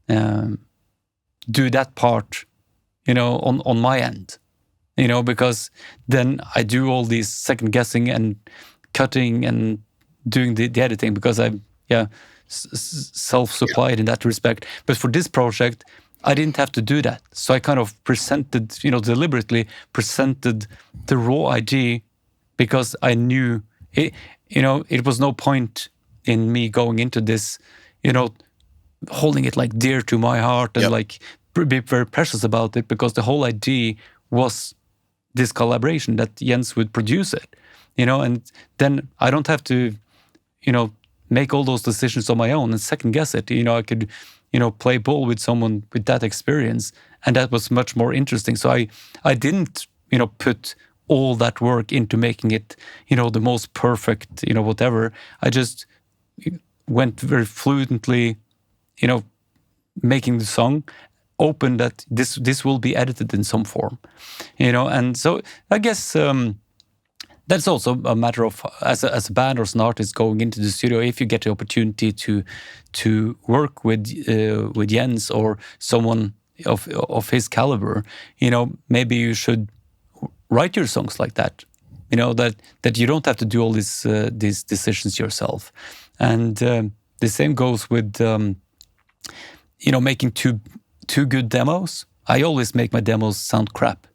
do that part, on my end. Because then I do all these second guessing and cutting and doing the editing, because I'm self-supplied in that respect. But for this project, I didn't have to do that. So I kind of presented, deliberately presented the raw idea, because I knew it, it was no point in me going into this, holding it like dear to my heart and like be very precious about it, because the whole idea was this collaboration, that Jens would produce it, and then I don't have to, make all those decisions on my own and second guess it. I could, play ball with someone with that experience, and that was much more interesting. So I didn't, put all that work into making it, the most perfect, whatever. I just went very fluently, making the song, open that this will be edited in some form, and so I guess that's also a matter of, as a band or as an artist going into the studio, if you get the opportunity to work with Jens or someone of his caliber, maybe you should write your songs like that, that you don't have to do all these decisions yourself, and the same goes with making two good demos. I always make my demos sound crap,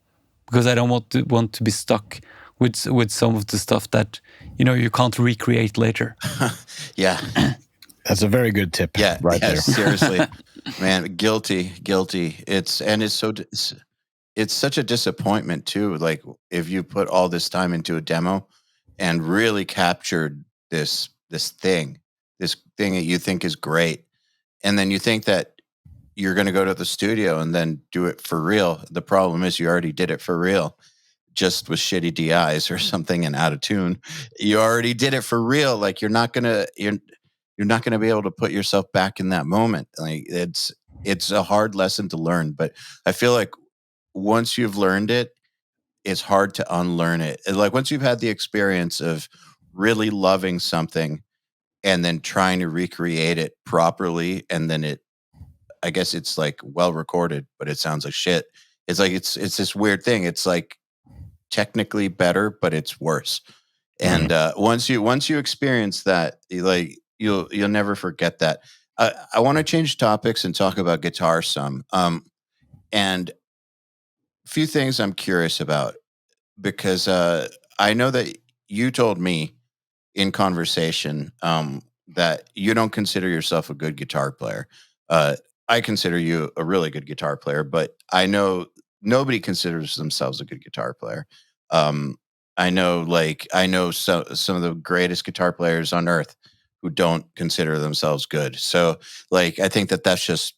because I don't want to be stuck with some of the stuff that you can't recreate later. Yeah, that's a very good tip. Yeah, right there. Seriously, man, guilty. It's such a disappointment too. Like, if you put all this time into a demo and really captured this thing that you think is great, and then you think that you're going to go to the studio and then do it for real. The problem is you already did it for real, just with shitty DIs or something and out of tune. You already did it for real. Like, you're not gonna be able to put yourself back in that moment. Like, it's a hard lesson to learn, but I feel like once you've learned it, it's hard to unlearn it. And like, once you've had the experience of really loving something and then trying to recreate it properly, and then I guess it's like well recorded, but it sounds like shit. It's like, it's this weird thing. It's like technically better, but it's worse. And once you experience that, you'll never forget that. I want to change topics and talk about guitar some. And a few things I'm curious about, because I know that you told me in conversation that you don't consider yourself a good guitar player. I consider you a really good guitar player, but I know nobody considers themselves a good guitar player. I know some of the greatest guitar players on earth who don't consider themselves good. So, like, I think that that's just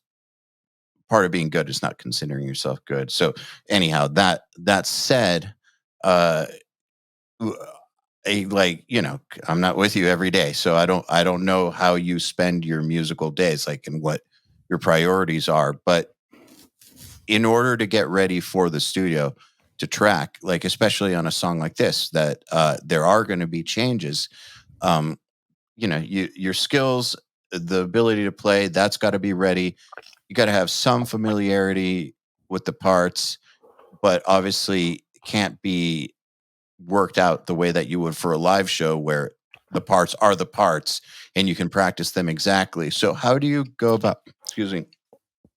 part of being good, is not considering yourself good. So, anyhow, that said, I'm not with you every day, so I don't know how you spend your musical days, like, and what your priorities are. But in order to get ready for the studio to track, like, especially on a song like this, that there are going to be changes. Your skills, the ability to play, that's got to be ready. You got to have some familiarity with the parts, but obviously can't be worked out the way that you would for a live show where the parts are the parts and you can practice them exactly. So how do you go about,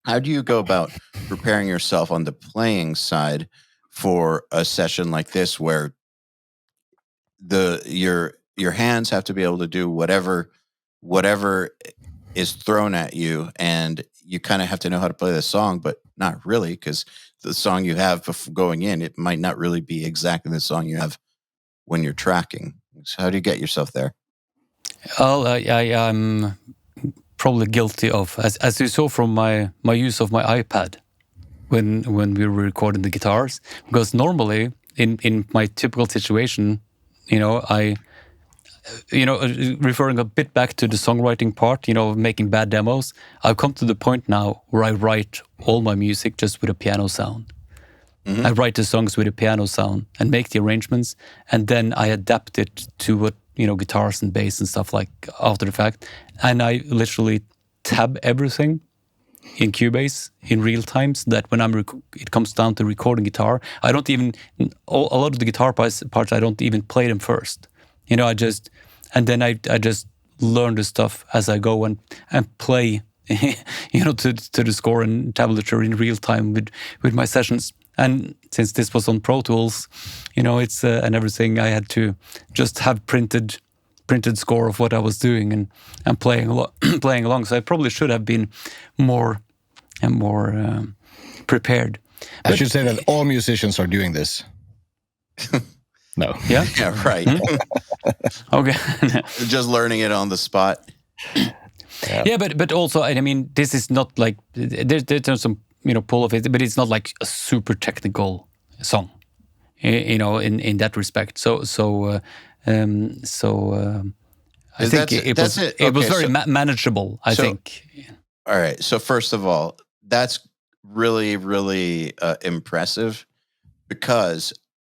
how do you go about preparing yourself on the playing side for a session like this where your hands have to be able to do whatever is thrown at you, and you kind of have to know how to play the song, but not really, because the song you have going in, it might not really be exactly the song you have when you're tracking. So how do you get yourself there? Well, I'm probably guilty of, as you saw from my use of my iPad when we were recording the guitars, because normally in my typical situation, referring a bit back to the songwriting part, making bad demos, I've come to the point now where I write all my music just with a piano sound. I write the songs with a piano sound and make the arrangements, and then I adapt it to what, guitars and bass and stuff like after the fact. And I literally tab everything in Cubase in real time, so that when it comes down to recording guitar, I don't even, a lot of the guitar parts, I don't even play them first. I just learn the stuff as I go and play, to the score and tablature in real time with my sessions. And since this was on Pro Tools, it's and everything, I had to just have printed score of what I was doing and playing along. So I probably should have been more prepared. I should say that all musicians are doing this. No. Yeah? Yeah, right. Okay. Just learning it on the spot. Yeah, but also, I mean, this is not like, there's some, pull of it, but it's not like a super technical song, in that respect. So I think it was very manageable, I think. All right. So first of all, that's really, really impressive, because,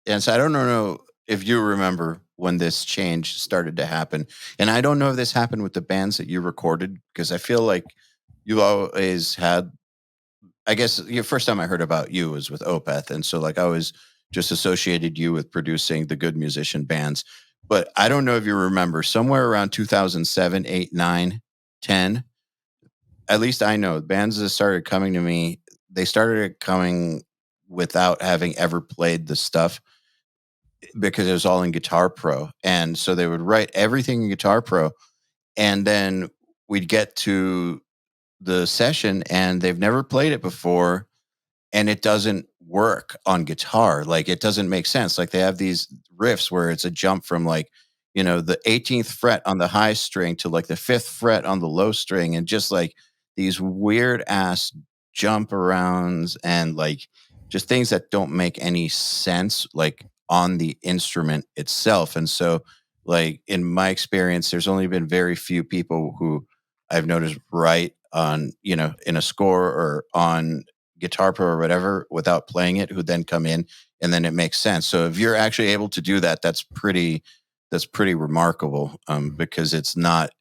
and so I don't know if you remember when this change started to happen. And I don't know if this happened with the bands that you recorded, because I feel like you always had, I guess the first time I heard about you was with Opeth. And so like I always just associated you with producing the Good Musician bands. But I don't know if you remember, somewhere around 2007, 8, 9, 10, at least I know bands that started coming to me, they started coming without having ever played the stuff, because it was all in Guitar Pro. And so they would write everything in Guitar Pro, and then we'd get to the session and they've never played it before, and it doesn't work on guitar. Like, it doesn't make sense. Like, they have these riffs where it's a jump from like, the 18th fret on the high string to like the 5th fret on the low string, and just like these weird ass jump arounds and like just things that don't make any sense, like on the instrument itself. And so, like, in my experience, there's only been very few people who I've noticed write on, in a score or on Guitar Pro or whatever without playing it, who then come in and then it makes sense. So if you're actually able to do that, that's pretty remarkable, because it's not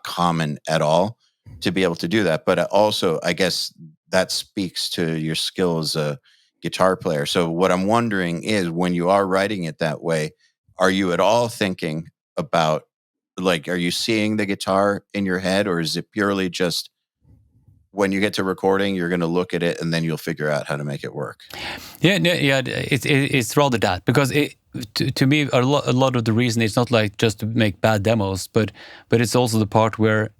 common at all to be able to do that. But also, I guess that speaks to your skill as a guitar player. So what I'm wondering is, when you are writing it that way, are you at all thinking about, like, are you seeing the guitar in your head, or is it purely just when you get to recording, you're going to look at it and then you'll figure out how to make it work? Yeah. It's rather that, because to me, a lot of the reason it's not like just to make bad demos, but it's also the part where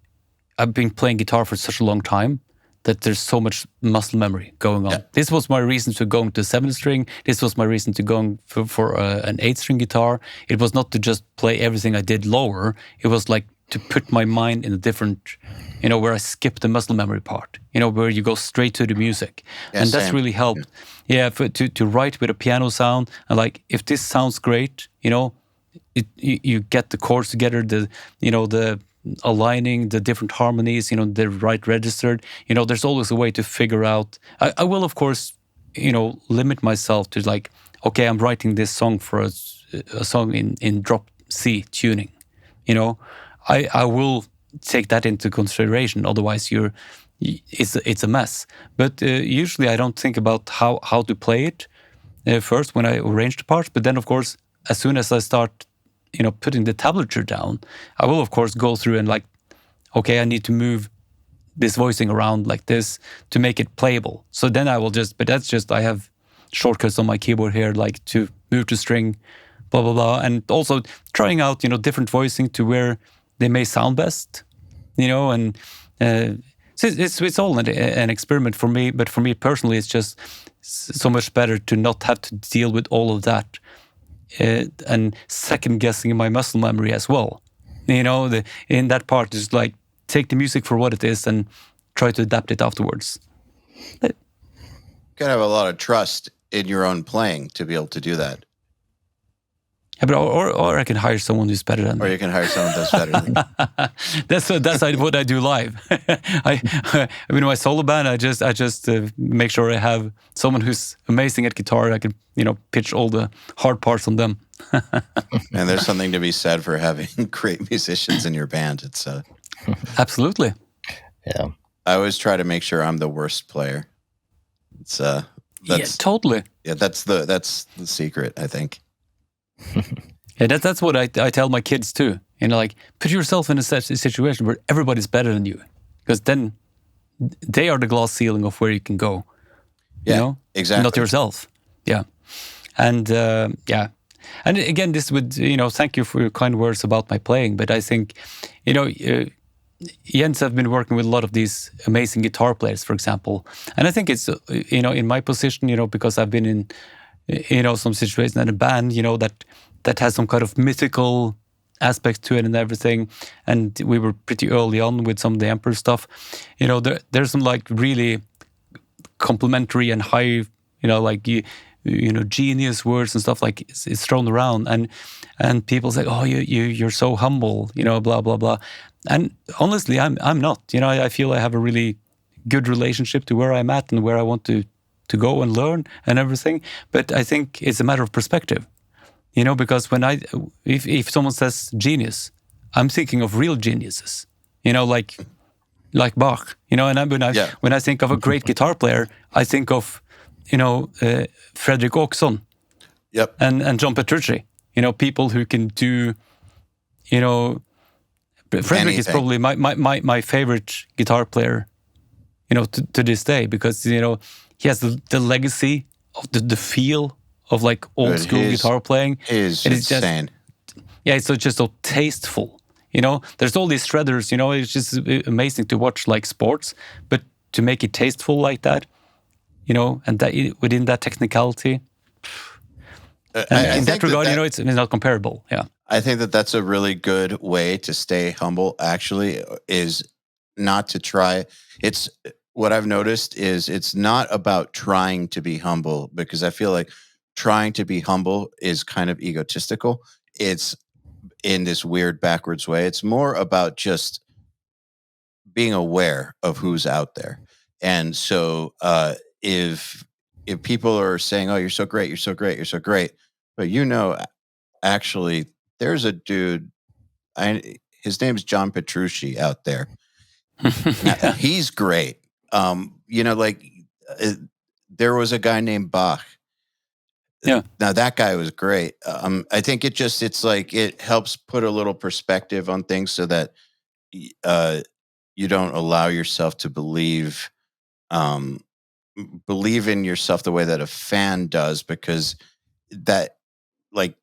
I've been playing guitar for such a long time that there's so much muscle memory going on. Yeah. This was my reason to going to 7-string. This was my reason to going for an 8-string guitar. It was not to just play everything I did lower. It was like to put my mind in a different, where I skip the muscle memory part, where you go straight to the music. Yeah, and that's really helped. Yeah, to write with a piano sound. And like, if this sounds great, you get the chords together, the aligning the different harmonies, they're right registered. There's always a way to figure out. I will, of course, limit myself to like, okay, I'm writing this song for a song in drop C tuning. I will take that into consideration. Otherwise, it's a mess. But usually, I don't think about how to play it. first when I arrange the parts, but then of course, as soon as I start, putting the tablature down, I will of course go through and like, okay, I need to move this voicing around like this to make it playable. So then I will but that's just, I have shortcuts on my keyboard here, like to move to string, blah, blah, blah. And also trying out, different voicing to where they may sound best, and so it's all an experiment for me. But for me personally, it's just so much better to not have to deal with all of that and second guessing my muscle memory as well. In that part is like, take the music for what it is and try to adapt it afterwards. You gotta have a lot of trust in your own playing to be able to do that. Yeah, but or I can hire someone who's better than me. Or you can hire someone that's better than you. That's what I do live. I mean, my solo band, I just make sure I have someone who's amazing at guitar. I can pitch all the hard parts on them. And there's something to be said for having great musicians in your band. It's absolutely. Yeah. I always try to make sure I'm the worst player. It's that's totally. Yeah, that's the secret, I think. Yeah, that's what I tell my kids too. Like, put yourself in a situation where everybody's better than you, because then they are the glass ceiling of where you can go. Yeah, exactly. Not yourself. Yeah, and and again, this would thank you for your kind words about my playing. But I think Jens have been working with a lot of these amazing guitar players, for example, and I think it's in my position, because I've been in some situation in a band, that has some kind of mythical aspect to it and everything. And we were pretty early on with some of the Emperor stuff. There's some like really complimentary and high, genius words and stuff like it's thrown around, and people say, oh, you're so humble, blah blah blah. And honestly, I'm not. I feel I have a really good relationship to where I'm at and where I want to go and learn and everything. But I think it's a matter of perspective, because when if someone says genius, I'm thinking of real geniuses, like Bach, and when I think of a great guitar player, I think of, Fredrik Åkesson, yep, and John Petrucci, people who can do, Fredrik is probably my favorite guitar player, to this day, because he has the legacy of the feel of like old school guitar playing. Is insane. It's just so tasteful. There's all these shredders. It's just amazing to watch, like sports, but to make it tasteful like that, and that within that technicality. In that regard, it's not comparable. Yeah, I think that's a really good way to stay humble. Actually, is not to try. It's what I've noticed is it's not about trying to be humble, because I feel like trying to be humble is kind of egotistical. It's in this weird backwards way. It's more about just being aware of who's out there. And so if people are saying, oh, you're so great, you're so great, you're so great, but actually there's a dude, his name's John Petrucci out there. Now, he's great. There was a guy named Bach. Yeah. Now that guy was great. I think it's like it helps put a little perspective on things so that you don't allow yourself to believe in yourself the way that a fan does, because that, like,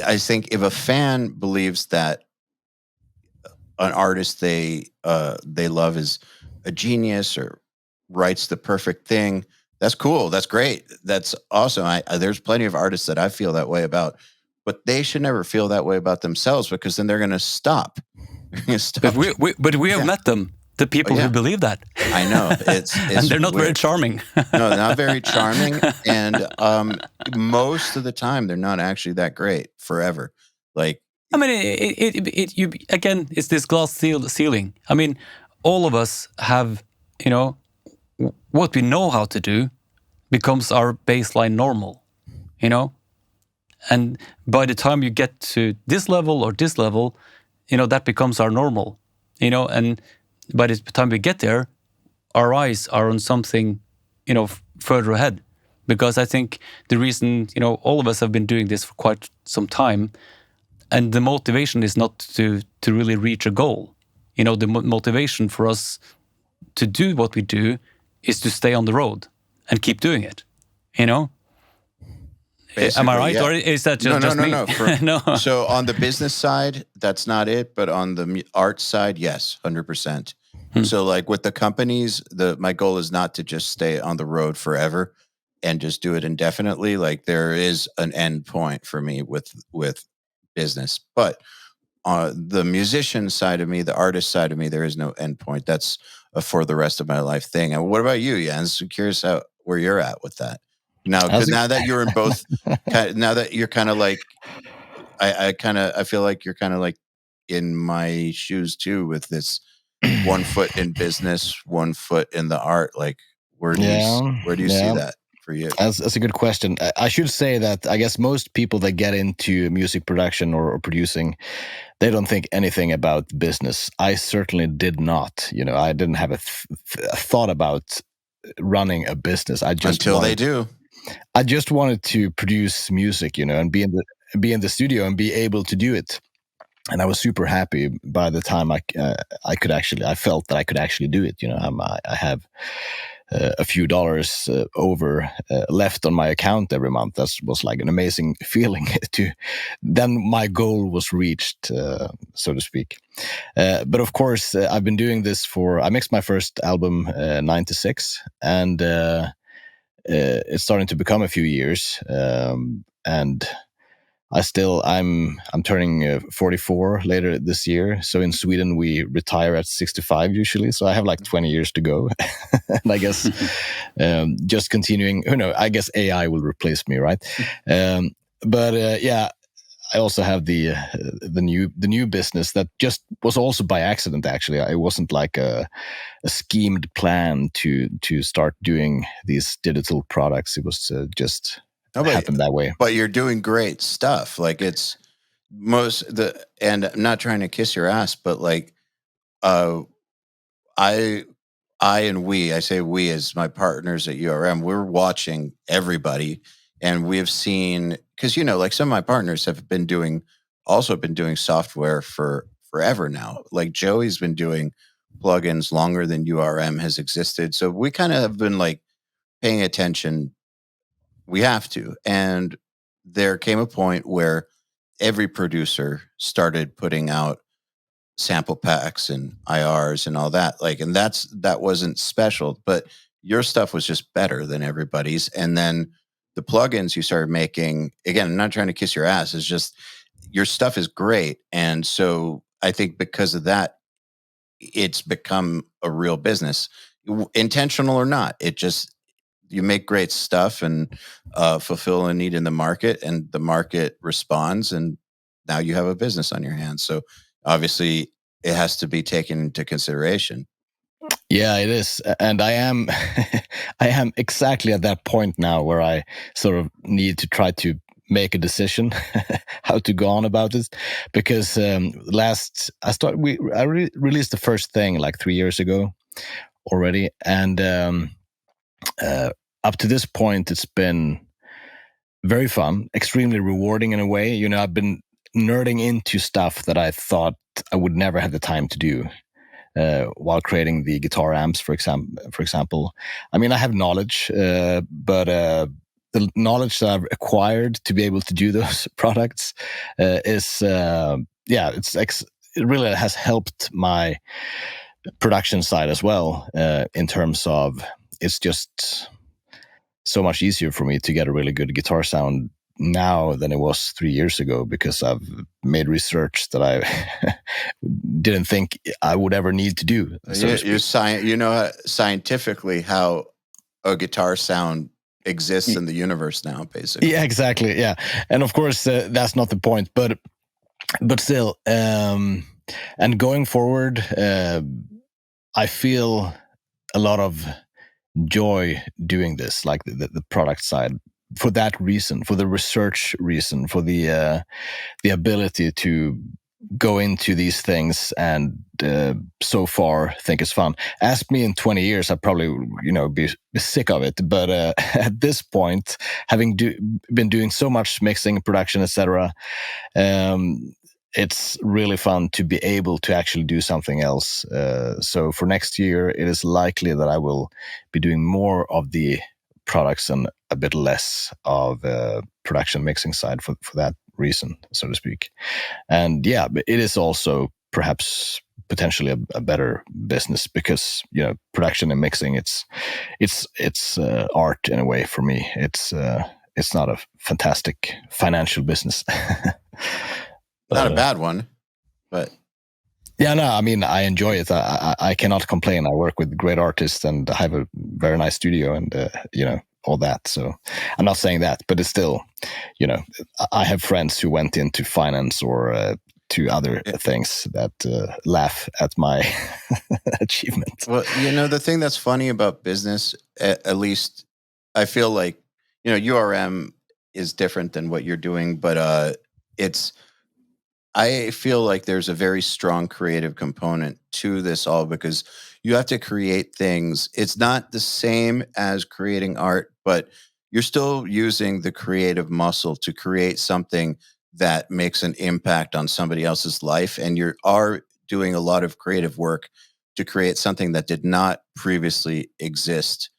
I think if a fan believes that an artist they love is a genius or writes the perfect thing, that's cool. That's great. That's awesome. There's plenty of artists that I feel that way about, but they should never feel that way about themselves, because then they're going to stop. But we have met them, the people who believe that. I know. It's and they're not very charming. No, they're not very charming. And most of the time, they're not actually that great forever. Like, I mean, it's this glass ceiling. I mean, all of us have, what we know how to do becomes our baseline normal, and by the time you get to this level or this level, that becomes our normal, and by the time we get there, our eyes are on something, further ahead. because I think the reason, all of us have been doing this for quite some time, and the motivation is not to really reach a goal. The motivation for us to do what we do is to stay on the road and keep doing it. Basically, Am I right, yeah. or is that just me? No. So on the business side, that's not it. But on the art side, yes, 100%. So like with the companies, my goal is not to just stay on the road forever and just do it indefinitely. Like there is an end point for me with business, but the musician side of me, the artist side of me, there is no end point. That's a for the rest of my life thing. And what about you, Jens? I'm curious where you're at with that. Now, now that you're in both, now that you're kind of like, I feel like you're kind of like in my shoes too, with this 1 foot in business, 1 foot in the art. Like, where do you see that for you? That's a good question. I should say that I guess most people that get into music production or producing, they don't think anything about business. I certainly did not. I didn't have a thought about running a business. They do. I just wanted to produce music, and be in the studio and be able to do it. And I was super happy by the time I felt that I could actually do it. I have a few dollars over left on my account every month. That was like an amazing feeling. Then my goal was reached, so to speak. But of course, I've been doing this I mixed my first album 96, and it's starting to become a few years, and I'm turning 44 later this year. So in Sweden we retire at 65 usually. So I have like 20 years to go. And I guess just continuing. I guess AI will replace me, right? But I also have the new business that just was also by accident. Actually, it wasn't like a schemed plan to start doing these digital products. It was just happened that way. But you're doing great stuff. Like it's and I'm not trying to kiss your ass, but like I say we as my partners at URM, we're watching everybody, and we have seen, because like some of my partners have been doing software for forever now. Like Joey's been doing plugins longer than URM has existed. So we kind of have been like paying attention. We have to. And there came a point where every producer started putting out sample packs and IRs and all that. Like, and that wasn't special, but your stuff was just better than everybody's. And then the plugins you started making, again, I'm not trying to kiss your ass. It's just your stuff is great. And so I think because of that, it's become a real business, intentional or not. You make great stuff and fulfill a need in the market, and the market responds, and now you have a business on your hands. So obviously it has to be taken into consideration. Yeah, it is. And I am I am exactly at that point now where I sort of need to try to make a decision how to go on about it, because I released the first thing like 3 years ago already, and up to this point it's been very fun, extremely rewarding in a way. I've been nerding into stuff that I thought I would never have the time to do while creating the guitar amps, for example. I mean, I have knowledge, but the knowledge that I've acquired to be able to do those products it really has helped my production side as well, in terms of it's just so much easier for me to get a really good guitar sound now than it was 3 years ago, because I've made research that I didn't think I would ever need to do. Scientifically how a guitar sound exists in the universe now, basically. Yeah, exactly. Yeah, and of course that's not the point, but still, and going forward, I feel a lot of joy doing this, like the product side, for that reason, for the research reason, for the ability to go into these things and so far think it's fun. Ask me in 20 years, I'd probably be sick of it. But at this point, having been doing so much mixing, production, etc., it's really fun to be able to actually do something else. So for next year, it is likely that I will be doing more of the products and a bit less of production mixing side for that reason, so to speak. And yeah, but it is also perhaps potentially a better business because production and mixing, it's art in a way for me. It's not a fantastic financial business. Not a bad one, but yeah, no, I mean, I enjoy it. I cannot complain. I work with great artists and I have a very nice studio and all that. So I'm not saying that, but it's still, I have friends who went into finance or to other things that laugh at my achievement. Well, the thing that's funny about business, at least I feel like, URM is different than what you're doing, but I feel like there's a very strong creative component to this all because you have to create things. It's not the same as creating art, but you're still using the creative muscle to create something that makes an impact on somebody else's life. And you are doing a lot of creative work to create something that did not previously exist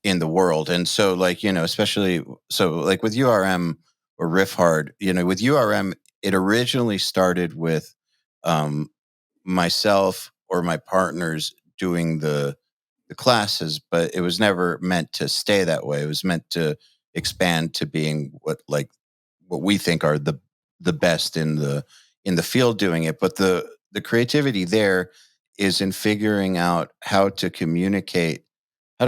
in the world. And so, especially with URM or Riff Hard, with URM, it originally started with myself or my partners doing the classes, but it was never meant to stay that way. It was meant to expand to being what we think are the best in the field doing it. But the creativity there is in figuring out how to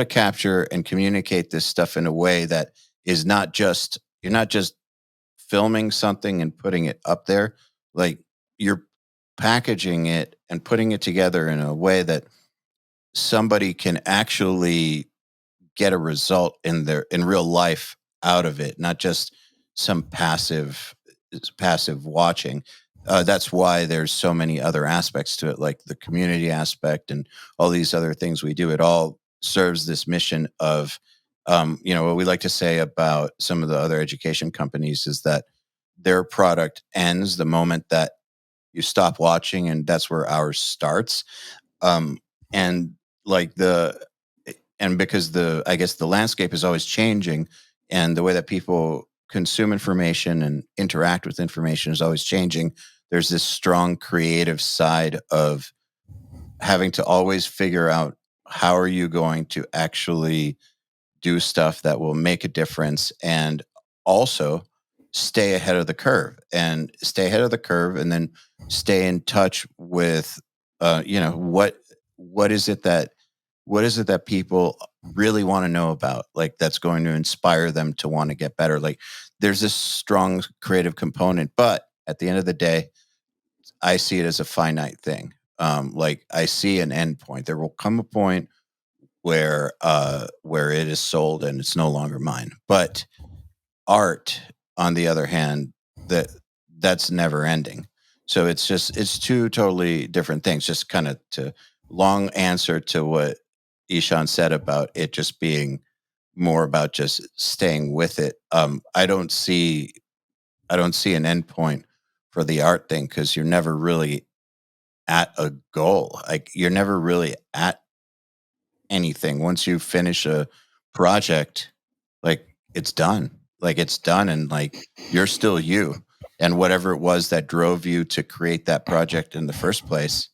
capture and communicate this stuff in a way that is not just you're not just filming something and putting it up there. Like you're packaging it and putting it together in a way that somebody can actually get a result in real life out of it, not just some passive watching. That's why there's so many other aspects to it, like the community aspect and all these other things we do. It all serves this mission of, what we like to say about some of the other education companies is that their product ends the moment that you stop watching, and that's where ours starts. And like because I guess the landscape is always changing, and the way that people consume information and interact with information is always changing. There's this strong creative side of having to always figure out how are you going to actually do stuff that will make a difference and also stay ahead of the curve and then stay in touch with what is it that people really want to know about, like that's going to inspire them to want to get better. Like there's this strong creative component, but at the end of the day, I see it as a finite thing. Like I see an end point. There will come a point where it is sold and it's no longer mine. But art, on the other hand, that's never ending. So it's two totally different things. Just kind of to long answer to what Ishahn said about it just being more about just staying with it. I don't see an end point for the art thing because you're never really at a goal. Like you're never really at anything. Once you finish a project, like it's done. Like it's done and like you're still you. And whatever it was that drove you to create that project in the first place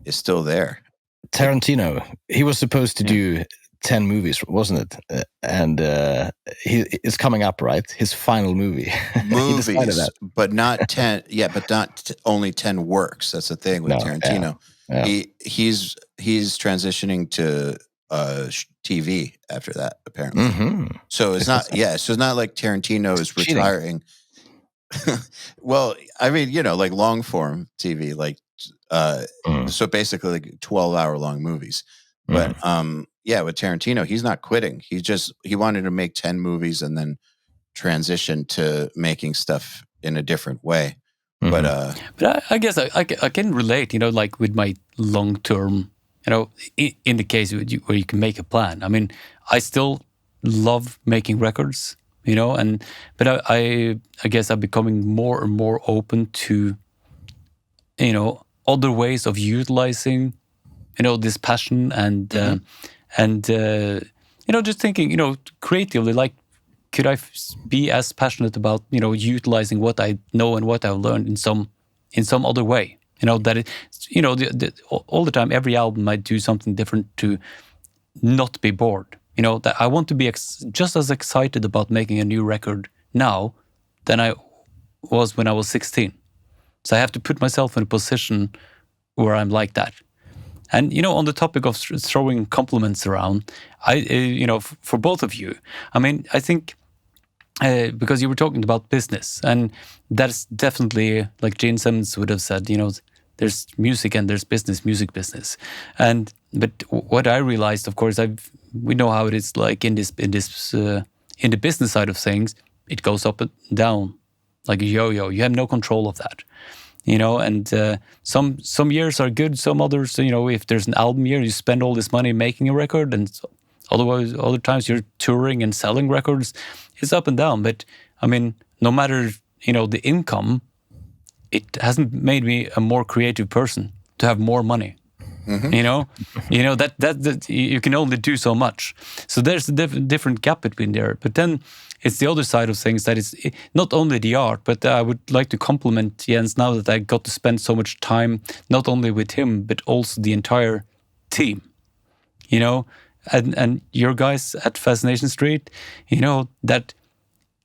is still there. Tarantino, he was supposed to do 10 movies, wasn't it? And it's coming up, right? His final movie. Movies, but not 10. Yeah, but not only 10 works. That's the thing with Tarantino. Yeah. He's transitioning to TV after that, apparently. Mm-hmm. So it's not, so it's not like Tarantino is retiring. Well, I mean, like long form TV, like, so basically like 12-hour long movies. But, with Tarantino, he's not quitting. He wanted to make 10 movies and then transition to making stuff in a different way, But I guess I can relate, like with my long term, in the case where you can make a plan. I mean, I still love making records, but I guess I'm becoming more and more open to, other ways of utilizing, this passion and just thinking, creatively, like, could I be as passionate about, utilizing what I know and what I've learned in some other way? That it, all the time, every album I do something different to not be bored. That I want to be just as excited about making a new record now than I was when I was 16. So I have to put myself in a position where I'm like that. And, on the topic of throwing compliments around, for both of you, I mean, I think, because you were talking about business, and that's definitely, like Gene Simmons would have said, there's music and there's business, music business. But what I realized, of course, we know how it is like in the business side of things, it goes up and down like a yo-yo. You have no control of that. And some years are good, some others, if there's an album year, you spend all this money making a record, and otherwise, other times you're touring and selling records, it's up and down. But I mean, no matter, the income, it hasn't made me a more creative person to have more money. That you can only do so much. So there's a different gap between there. But then it's the other side of things, that it's not only the art, but I would like to compliment Jens now that I got to spend so much time, not only with him, but also the entire team, and your guys at Fascination Street, that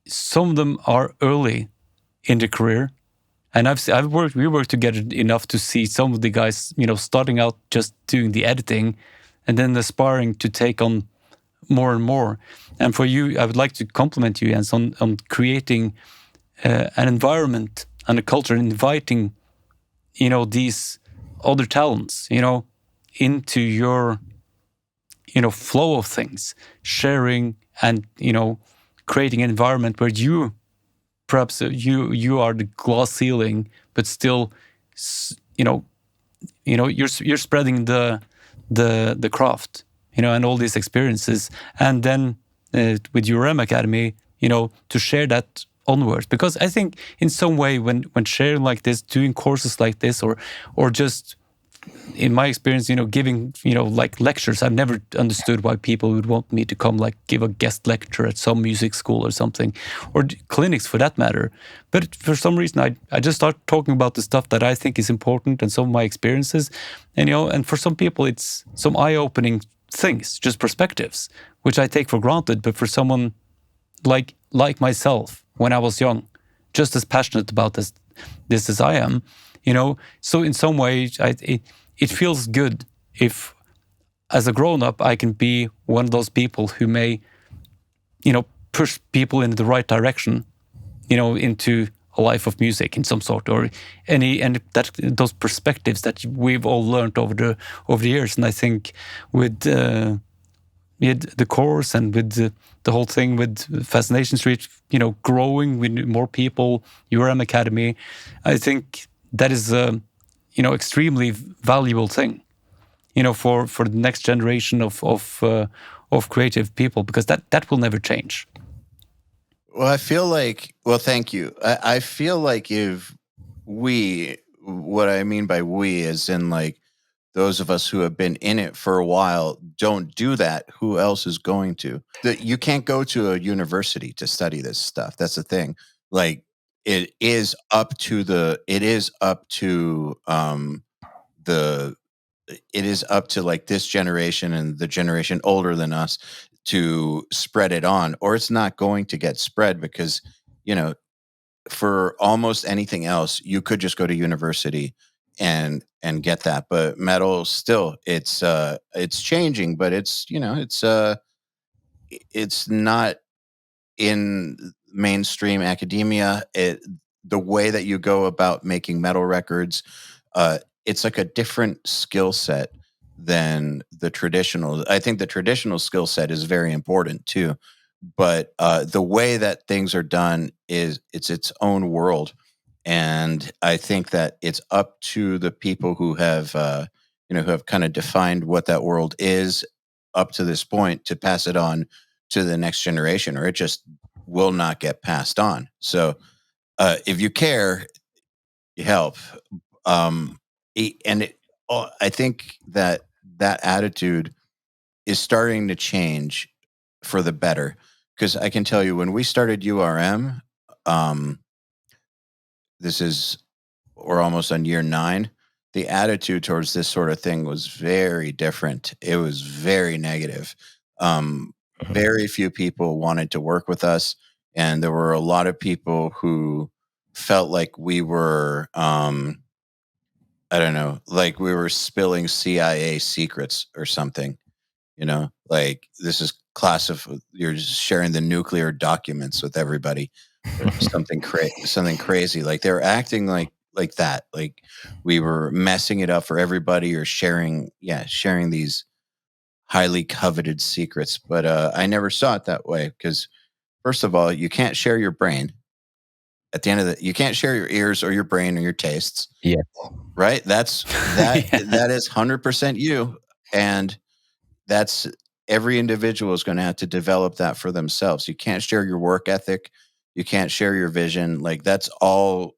some of them are early in the career. And we worked together enough to see some of the guys, starting out just doing the editing and then aspiring to take on more and more. And for you, I would like to compliment you, Jens, on creating an environment and a culture, inviting, these other talents, into your, flow of things, sharing and, creating an environment where you, perhaps you are the glass ceiling, but still, you're spreading the craft, and all these experiences, and then with URM Academy, to share that onwards. Because I think in some way, when sharing like this, doing courses like this, or just in my experience, giving, like lectures, I've never understood why people would want me to come, like, give a guest lecture at some music school or something, or clinics for that matter. But for some reason, I just start talking about the stuff that I think is important and some of my experiences. And, and for some people, it's some eye-opening things, just perspectives, which I take for granted. But for someone like myself, when I was young, just as passionate about this as I am, so in some way, it feels good if, as a grown-up, I can be one of those people who may, push people in the right direction, into a life of music in some sort, or those perspectives that we've all learned over the years. And I think with the course and with the whole thing with Fascination Street, growing with more people, URM Academy, I think that is extremely valuable thing, for the next generation of creative people, because that will never change. Well, I feel like, thank you. I feel like what I mean by we is in, like, those of us who have been in it for a while don't do that, who else is going to? You can't go to a university to study this stuff. That's the thing. Like, it is up to like this generation and the generation older than us to spread it on, or it's not going to get spread, because, for almost anything else, you could just go to university and get that. But metal, still, it's changing, but it's not in mainstream academia. The way that you go about making metal records, it's like a different skill set than the traditional. I think the traditional skill set is very important too, but the way that things are done it's its own world. And I think that it's up to the people who have, who have kind of defined what that world is up to this point to pass it on to the next generation, or it just will not get passed on. So if you care, you help. I think that attitude is starting to change for the better. Because I can tell you, when we started URM, um, we're almost on year 9. The attitude towards this sort of thing was very different. It was very negative. Very few people wanted to work with us, and there were a lot of people who felt like we were, I don't know, like we were spilling CIA secrets or something. Like this is you're just sharing the nuclear documents with everybody, or something crazy. Like they were acting like that, like we were messing it up for everybody, or sharing these highly coveted secrets. But I never saw it that way, because first of all, you can't share your brain. At the end of you can't share your ears or your brain or your tastes. Yeah. Right? That that is 100% you. And that's every individual is going to have to develop that for themselves. You can't share your work ethic. You can't share your vision. Like that's all,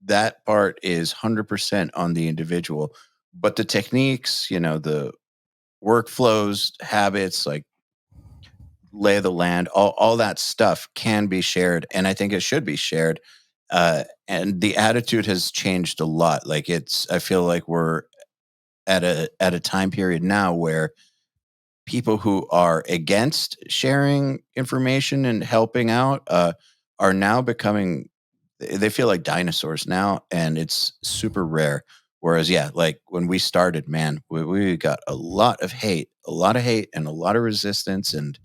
that part is 100% on the individual. But the techniques, the workflows, habits, like lay of the land, all that stuff can be shared. And I think it should be shared. And the attitude has changed a lot. Like I feel like we're at a time period now where people who are against sharing information and helping out are now they feel like dinosaurs now, and it's super rare. Whereas, like when we started, man, we got a lot of hate and a lot of resistance. And,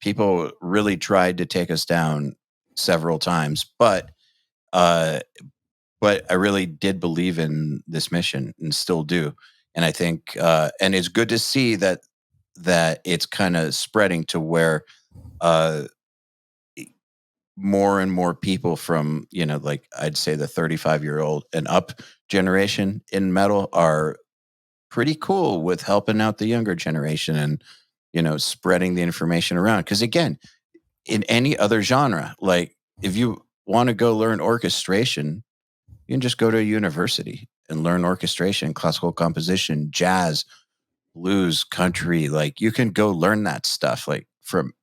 people really tried to take us down several times, uh, but I really did believe in this mission and still do. And I think, and it's good to see that it's kind of spreading to where uh, more and more people from, like I'd say the 35-year-old and up generation in metal are pretty cool with helping out the younger generation and, spreading the information around. Because again, in any other genre, like if you want to go learn orchestration, you can just go to a university and learn orchestration, classical composition, jazz, blues, country. Like you can go learn that stuff like from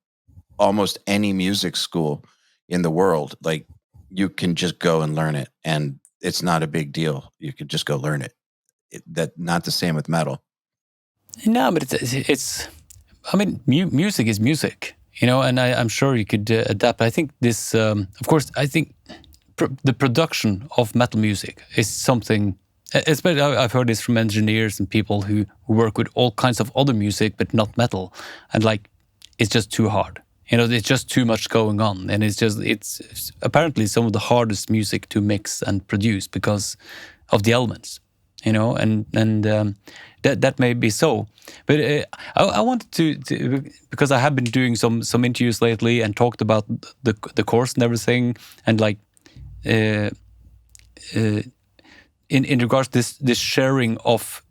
almost any music school in the world. Like you can just go and learn it, and it's not a big deal. You could just go learn it. That not the same with metal. No, but it's I mean, music is music, and I'm sure you could adapt. I think this, of course, I think the production of metal music is something, especially I've heard this from engineers and people who work with all kinds of other music, but not metal. And like, it's just too hard. It's just too much going on. And it's apparently some of the hardest music to mix and produce because of the elements, and that may be so. But I wanted to, because I have been doing some interviews lately and talked about the course and everything, and like, in regards to this sharing of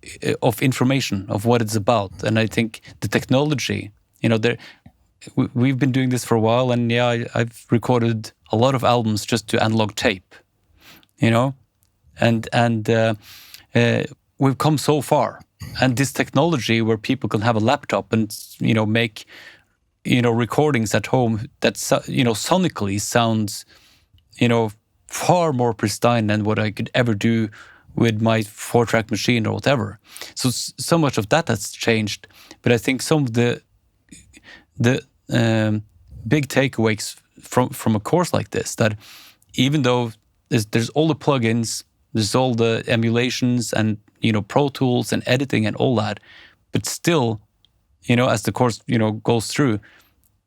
information of what it's about. And I think the technology, we've been doing this for a while, and I've recorded a lot of albums just to analog tape, and we've come so far. And this technology where people can have a laptop and make recordings at home that sonically sounds far more pristine than what I could ever do with my 4-track machine or whatever. So much of that has changed. But I think some of the big takeaways from a course like this, that even though there's all the plugins, there's all the emulations and Pro Tools and editing and all that, but still, as the course goes through,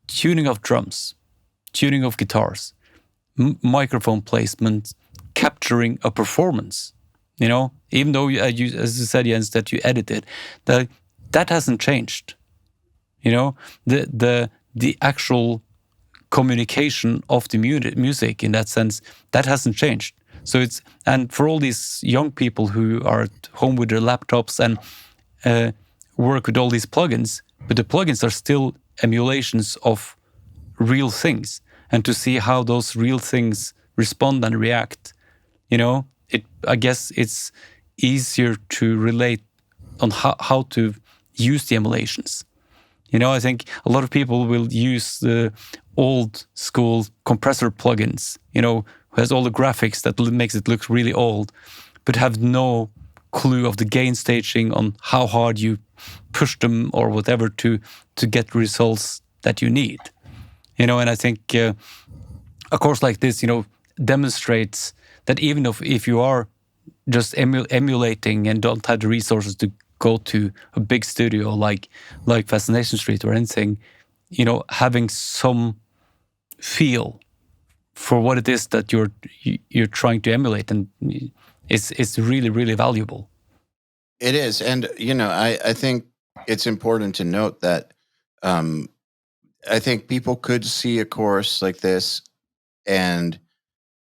tuning of drums, tuning of guitars, microphone placement, capturing a performance, even though as you said, Jens, that you edit it, that hasn't changed. The actual communication of the music in that sense, that hasn't changed. So and for all these young people who are at home with their laptops and work with all these plugins, but the plugins are still emulations of real things, and to see how those real things respond and react, I guess it's easier to relate on how to use the emulations. I think a lot of people will use the old school compressor plugins, who has all the graphics that makes it look really old, but have no clue of the gain staging on how hard you push them or whatever to get results that you need. And I think a course like this, demonstrates that even if you are just emulating and don't have the resources to go to a big studio like Fascination Street or anything, having some feel for what it is that you're trying to emulate, and it's really, really valuable. It is. And, I think it's important to note that I think people could see a course like this and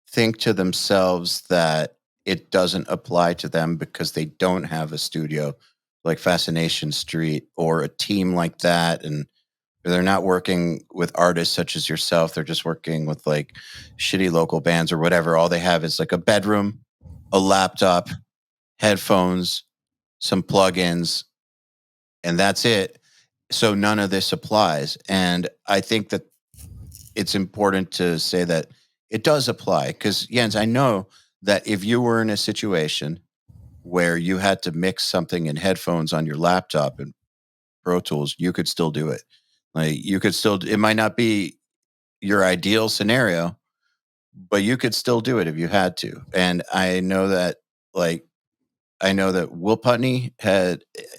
think to themselves that it doesn't apply to them because they don't have a studio like Fascination Street or a team like that. And they're not working with artists such as yourself. They're just working with like shitty local bands or whatever. All they have is like a bedroom, a laptop, headphones, some plugins, and that's it. So none of this applies. And I think that it's important to say that it does apply because, Jens, I know that if you were in a situation where you had to mix something in headphones on your laptop and Pro Tools, you could still do it. Like you could still, it might not be your ideal scenario, but you could still do it if you had to. And I know that Will Putney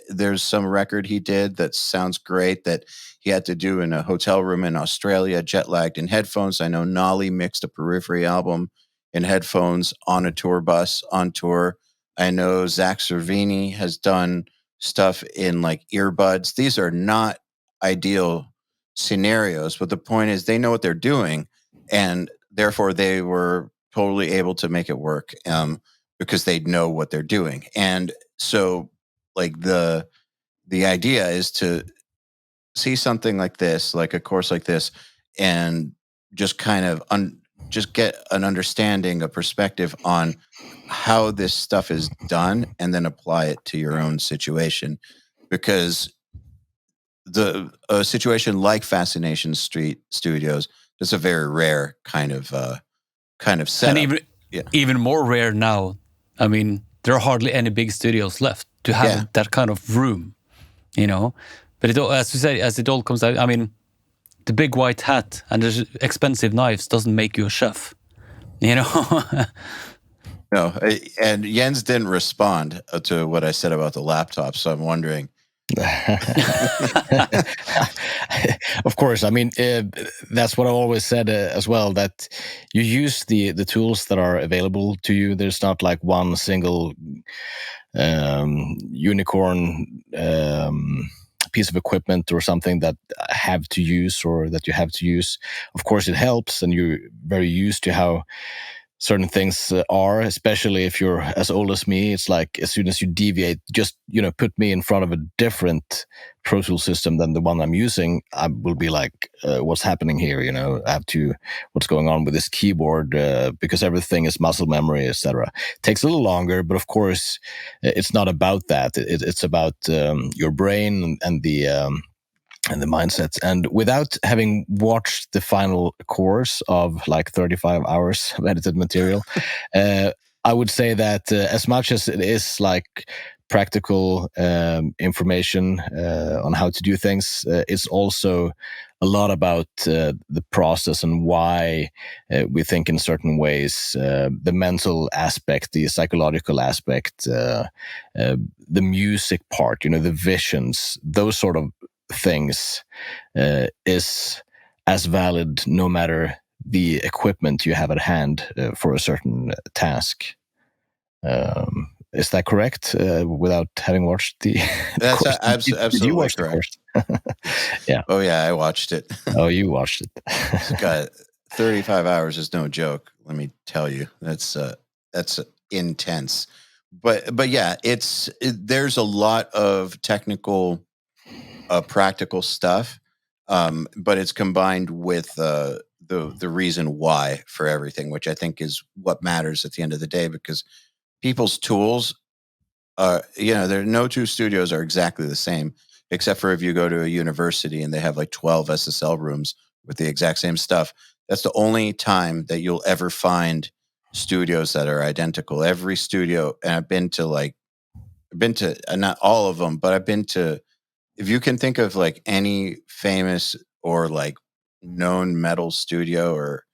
there's some record he did that sounds great that he had to do in a hotel room in Australia, jet lagged in headphones. I know Nolly mixed a Periphery album in headphones on a tour bus on tour. I know Zach Cervini has done stuff in like earbuds. These are not ideal scenarios, but the point is they know what they're doing, and therefore they were totally able to make it work. Because they know what they're doing. And so like the idea is to see something like this, like a course like this, and just kind of just get an understanding, a perspective on how this stuff is done and then apply it to your own situation. Because a situation like Fascination Street Studios is a very rare kind of setup. And even more rare now. I mean, there are hardly any big studios left to have that kind of room, But as you say, as it all comes out, I mean, the big white hat and the expensive knives doesn't make you a chef, No, and Jens didn't respond to what I said about the laptop, so I'm wondering. Of course, I mean that's what I always said as well. That you use the tools that are available to you. There's not like one single unicorn piece of equipment or something that I have to use or that you have to use. Of course, it helps, and you're very used to how certain things are, especially if you're as old as me. It's like as soon as you deviate, just put me in front of a different Pro Tool system than the one I'm using, I will be like, what's happening here? What's going on with this keyboard? Because everything is muscle memory, etc. Takes a little longer, but of course, it's not about that. It's about your brain and the mindset. And without having watched the final course of like 35 hours of edited material, I would say that as much as it is like practical information on how to do things, it's also a lot about the process and why we think in certain ways, the mental aspect, the psychological aspect, the music part, the visions, those sort of things is as valid no matter the equipment you have at hand for a certain task. Is that correct? Without having watched the That's course? absolutely correct. Yeah. Oh yeah, I watched it. Oh, you watched it. It's got 35 hours is no joke. Let me tell you, that's intense. But yeah, there's a lot of technical, practical stuff, but it's combined with the reason why for everything, which I think is what matters at the end of the day, because people's tools, there no two studios are exactly the same, except for if you go to a university and they have like 12 SSL rooms with the exact same stuff. That's the only time that you'll ever find studios that are identical. Every studio, and I've been to not all of them, but I've been to, if you can think of like any famous or like known metal studio or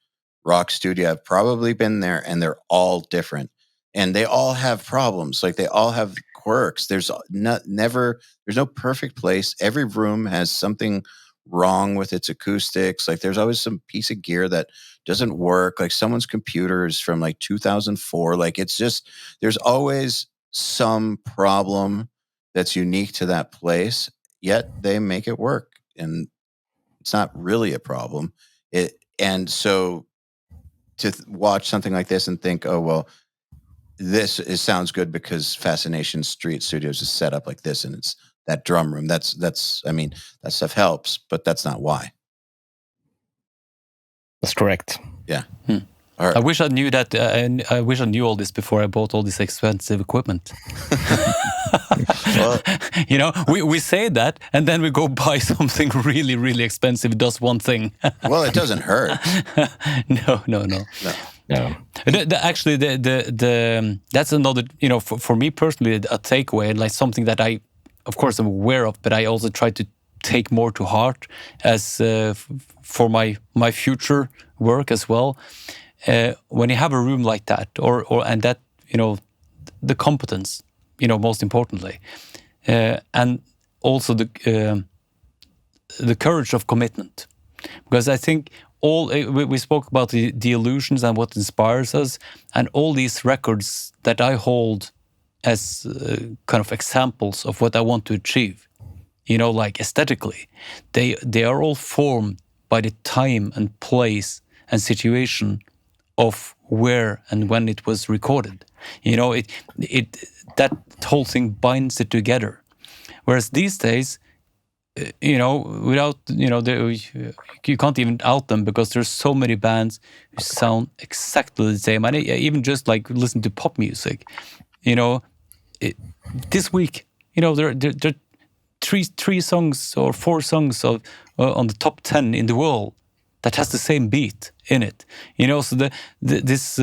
rock studio, I've probably been there, and they're all different, and they all have problems. Like they all have quirks. There's no perfect place. Every room has something wrong with its acoustics. Like there's always some piece of gear that doesn't work. Like someone's computer is from like 2004. Like it's just, there's always some problem that's unique to that place, yet they make it work. And it's not really a problem. And so to watch something like this and think, oh, well, sounds good because Fascination Street Studios is set up like this, and it's that drum room. I mean, that stuff helps, but that's not why. That's correct. Yeah. Right. I wish I knew that. I wish I knew all this before I bought all this expensive equipment. Well, we say that, and then we go buy something really, really expensive. It does one thing. Well, it doesn't hurt. No. Actually, that's another. For me personally, a takeaway, like something that I, of course, am aware of, but I also try to take more to heart as for my future work as well. When you have a room like that, and that the competence, most importantly, and also the courage of commitment, because I think we spoke about the illusions and what inspires us, and all these records that I hold as kind of examples of what I want to achieve, like aesthetically, they are all formed by the time and place and situation of where and when it was recorded. That whole thing binds it together. Whereas these days, without, you can't even out them because there's so many bands who sound exactly the same. And even just like listen to pop music, this week, there are three songs or four songs on the top 10 in the world that has the same beat in it, so this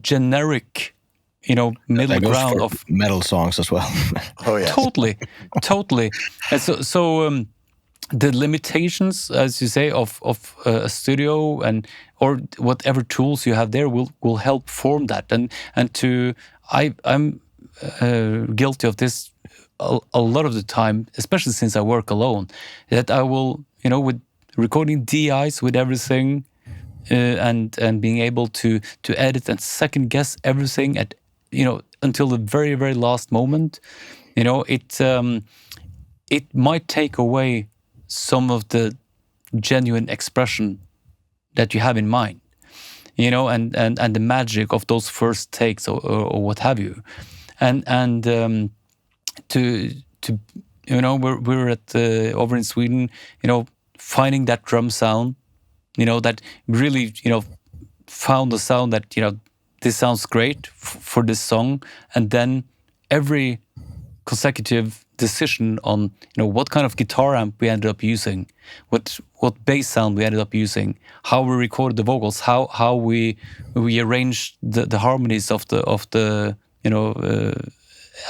generic, middle ground of metal songs as well. Oh yeah, totally. And so the limitations, as you say, of a studio or whatever tools you have there will help form that. And I'm guilty of this a lot of the time, especially since I work alone, that I will, with recording DIs with everything, and being able to edit and second guess everything at until the very, very last moment, it might take away some of the genuine expression that you have in mind, and the magic of those first takes or what have you, and to we're at over in Sweden, finding that drum sound, that really, found the sound that, this sounds great for this song. And then every consecutive decision on, what kind of guitar amp we ended up using, what bass sound we ended up using, how we recorded the vocals, how we arranged the harmonies of the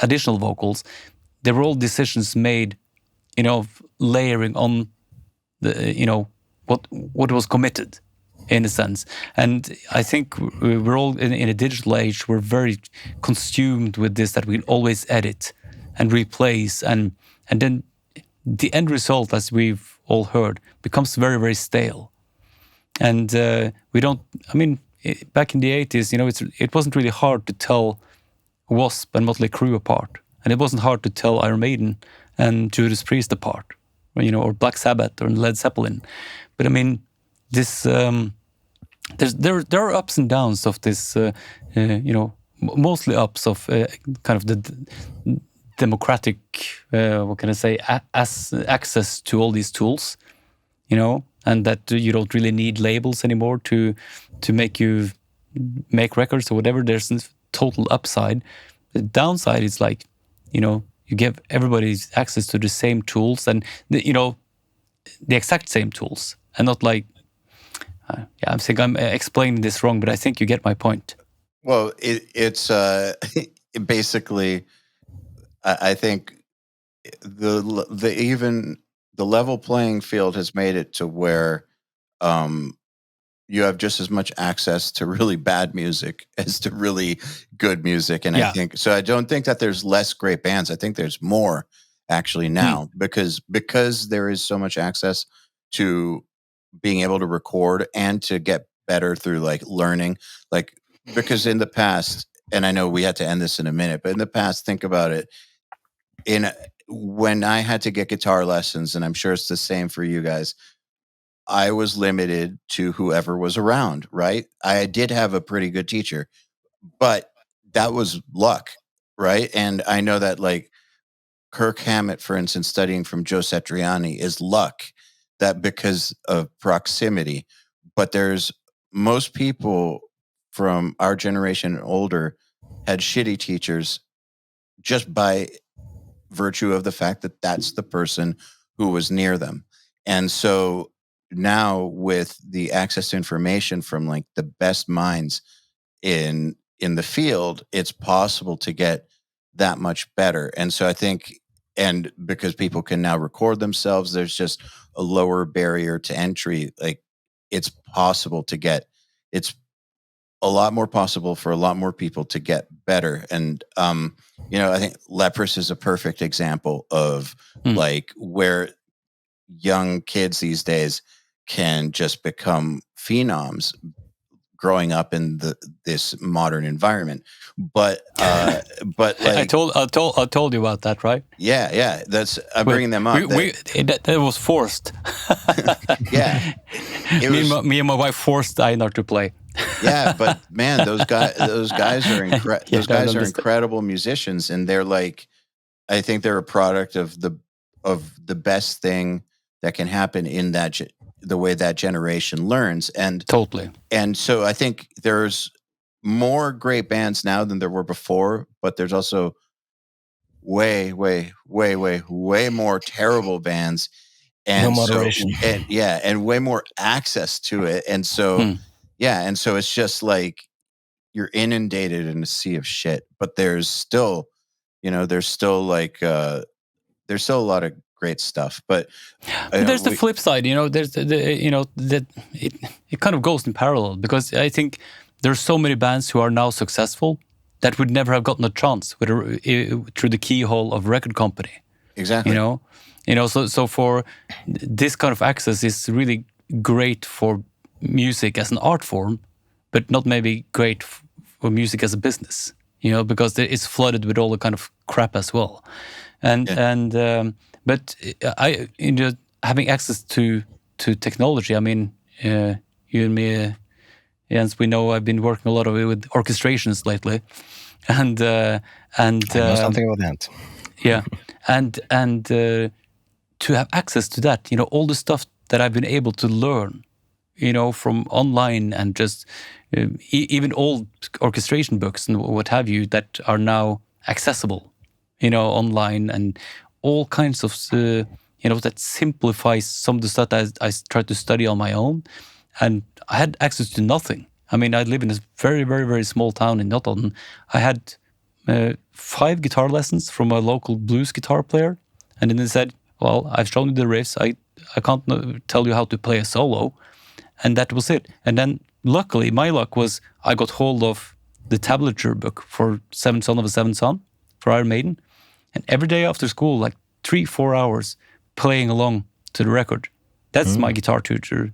additional vocals. They were all decisions made, layering on the, what was committed, in a sense. And I think we're all in a digital age. We're very consumed with this, that we can always edit and replace, and then the end result, as we've all heard, becomes very, very stale. And we don't. I mean, back in the 80s, it wasn't really hard to tell Wasp and Motley Crue apart, and it wasn't hard to tell Iron Maiden and Judas Priest apart. or Black Sabbath or Led Zeppelin. But I mean, this there are ups and downs of this, mostly ups of kind of the democratic, what can I say, access to all these tools, and that you don't really need labels anymore to make records or whatever. There's this total upside. The downside is like, you give everybody access to the same tools and the exact same tools, and not like, I think I'm explaining this wrong, but I think you get my point. Well, it's basically, I think the level playing field has made it to where you have just as much access to really bad music as to really good music, and I think so. I don't think that there's less great bands. I think there's more actually now because there is so much access to being able to record and to get better through like learning, like because in the past, and I know we had to end this in a minute, but in the past, think about it. When I had to get guitar lessons, and I'm sure it's the same for you guys, I was limited to whoever was around, right? I did have a pretty good teacher, but that was luck, right? And I know that like Kirk Hammett, for instance, studying from Joe Satriani is luck, that because of proximity. But there's most people from our generation and older had shitty teachers just by virtue of the fact that that's the person who was near them. And so now with the access to information from like the best minds in the field, it's possible to get that much better. And so I think, and because people can now record themselves, there's just a lower barrier to entry. Like it's possible to get, it's a lot more possible for a lot more people to get better. And, I think Leprous is a perfect example of like where young kids these days can just become phenoms growing up in this modern environment. But like I told you about that, right? Yeah. I'm bringing them up. That was forced. Yeah, me and my wife forced Einar to play. Yeah, but man, those guys are incredible musicians, and they're like, I think they're a product of the best thing that can happen in that the way that generation learns. And totally. And so I think there's more great bands now than there were before, but there's also way more terrible bands, and no moderation. and way more access to it. And so and so it's just like you're inundated in a sea of shit, but there's still there's still a lot of great stuff. But there's the flip side, there's that it kind of goes in parallel, because I think there's so many bands who are now successful that would never have gotten a chance through the keyhole of a record company. Exactly. So for this kind of access is really great for music as an art form, but not maybe great for music as a business, because it's flooded with all the kind of crap as well. But having access to technology, I mean, you and me, Jens, we know I've been working a lot with orchestrations lately, and I know something about that. Yeah, and to have access to that, all the stuff that I've been able to learn, from online, and just even old orchestration books and what have you that are now accessible, online, and all kinds of, that simplifies some of the stuff that I tried to study on my own. And I had access to nothing. I mean, I live in a very, very, very small town in Notodden. I had 5 guitar lessons from a local blues guitar player. And then they said, well, I've shown you the riffs. I can't tell you how to play a solo. And that was it. And then luckily, my luck was I got hold of the tablature book for Seventh Son of a Seventh Son for Iron Maiden. And every day after school, like 3-4 hours playing along to the record. That's my guitar tutor,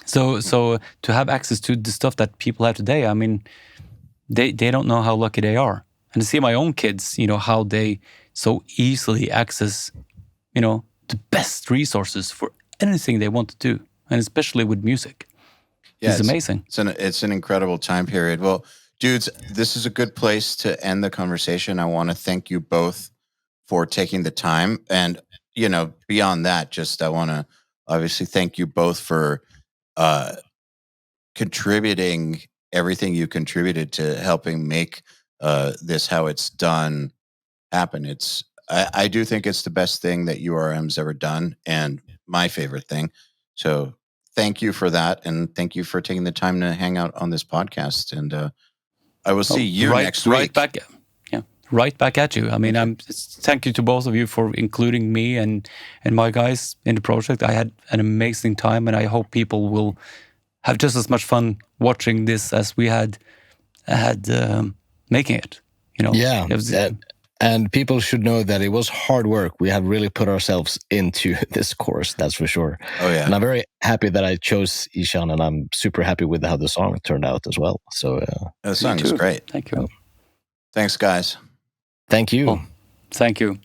So to have access to the stuff that people have today, I mean, they don't know how lucky they are. And to see my own kids, how they so easily access the best resources for anything they want to do, and especially with music. Yeah, it's amazing. It's an incredible time period. Well, dudes, this is a good place to end the conversation. I want to thank you both for taking the time. And, beyond that, I want to obviously thank you both for contributing everything you contributed to helping make this How It's Done happen. I do think it's the best thing that URM's ever done and my favorite thing. So thank you for that. And thank you for taking the time to hang out on this podcast. And I will see you next week. Right back at you. I mean, thank you to both of you for including me and my guys in the project. I had an amazing time, and I hope people will have just as much fun watching this as we had making it. Yeah. And people should know that it was hard work. We have really put ourselves into this course, that's for sure. Oh, yeah. And I'm very happy that I chose Ishahn, and I'm super happy with how the song turned out as well. So the song is great. Thank you. Thanks, guys. Thank you. Thank you.